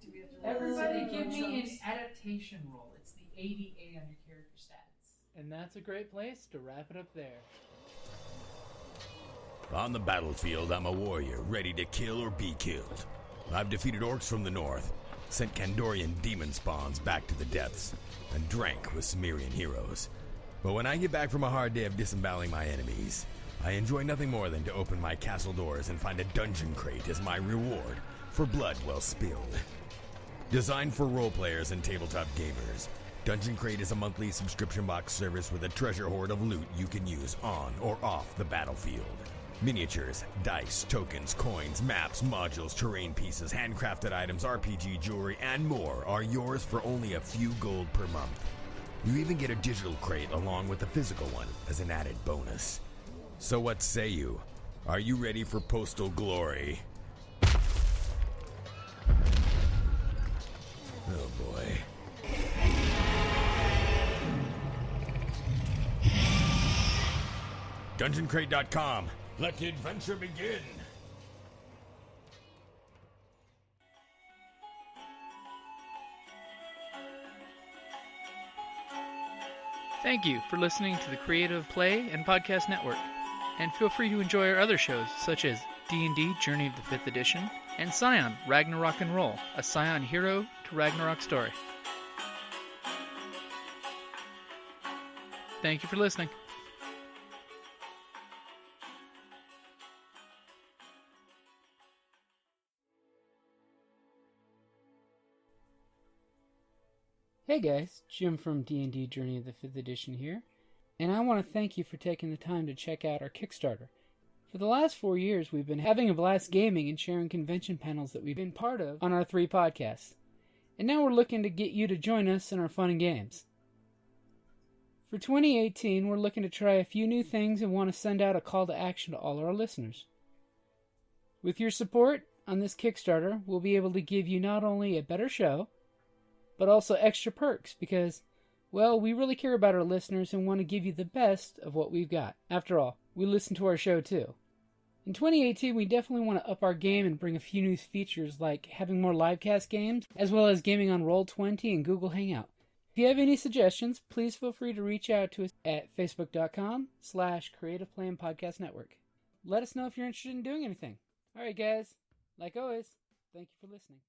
Do we have to Everybody roll give me an chunks? adaptation roll. It's the 88 on your character stats. And that's a great place to wrap it up there. On the battlefield, I'm a warrior, ready to kill or be killed. I've defeated orcs from the north, sent Kandorian demon spawns back to the depths, and drank with Cimmerian heroes. But when I get back from a hard day of disemboweling my enemies, I enjoy nothing more than to open my castle doors and find a dungeon crate as my reward for blood well spilled. Designed for role players and tabletop gamers, Dungeon Crate is a monthly subscription box service with a treasure hoard of loot you can use on or off the battlefield. Miniatures, dice, tokens, coins, maps, modules, terrain pieces, handcrafted items, RPG jewelry, and more are yours for only a few gold per month. You even get a digital crate along with a physical one as an added bonus. So what say you? Are you ready for postal glory? Oh boy. DungeonCrate.com. Let the adventure begin. Thank you for listening to the Creative Play and Podcast Network. And feel free to enjoy our other shows, such as D&D Journey of the 5th Edition and Scion Ragnarok and Roll, a Scion hero to Ragnarok story. Thank you for listening. Hey guys, Jim from D&D Journey of the 5th Edition here, and I want to thank you for taking the time to check out our Kickstarter. For the last 4 years, we've been having a blast gaming and sharing convention panels that we've been part of on our 3 podcasts, and now we're looking to get you to join us in our fun and games. For 2018, we're looking to try a few new things and want to send out a call to action to all our listeners. With your support on this Kickstarter, we'll be able to give you not only a better show, but also extra perks because, well, we really care about our listeners and want to give you the best of what we've got. After all, we listen to our show too. In 2018, we definitely want to up our game and bring a few new features like having more livecast games, as well as gaming on Roll20 and Google Hangout. If you have any suggestions, please feel free to reach out to us at facebook.com/creativeplanpodcastnetwork. Let us know if you're interested in doing anything. Alright guys, like always, thank you for listening.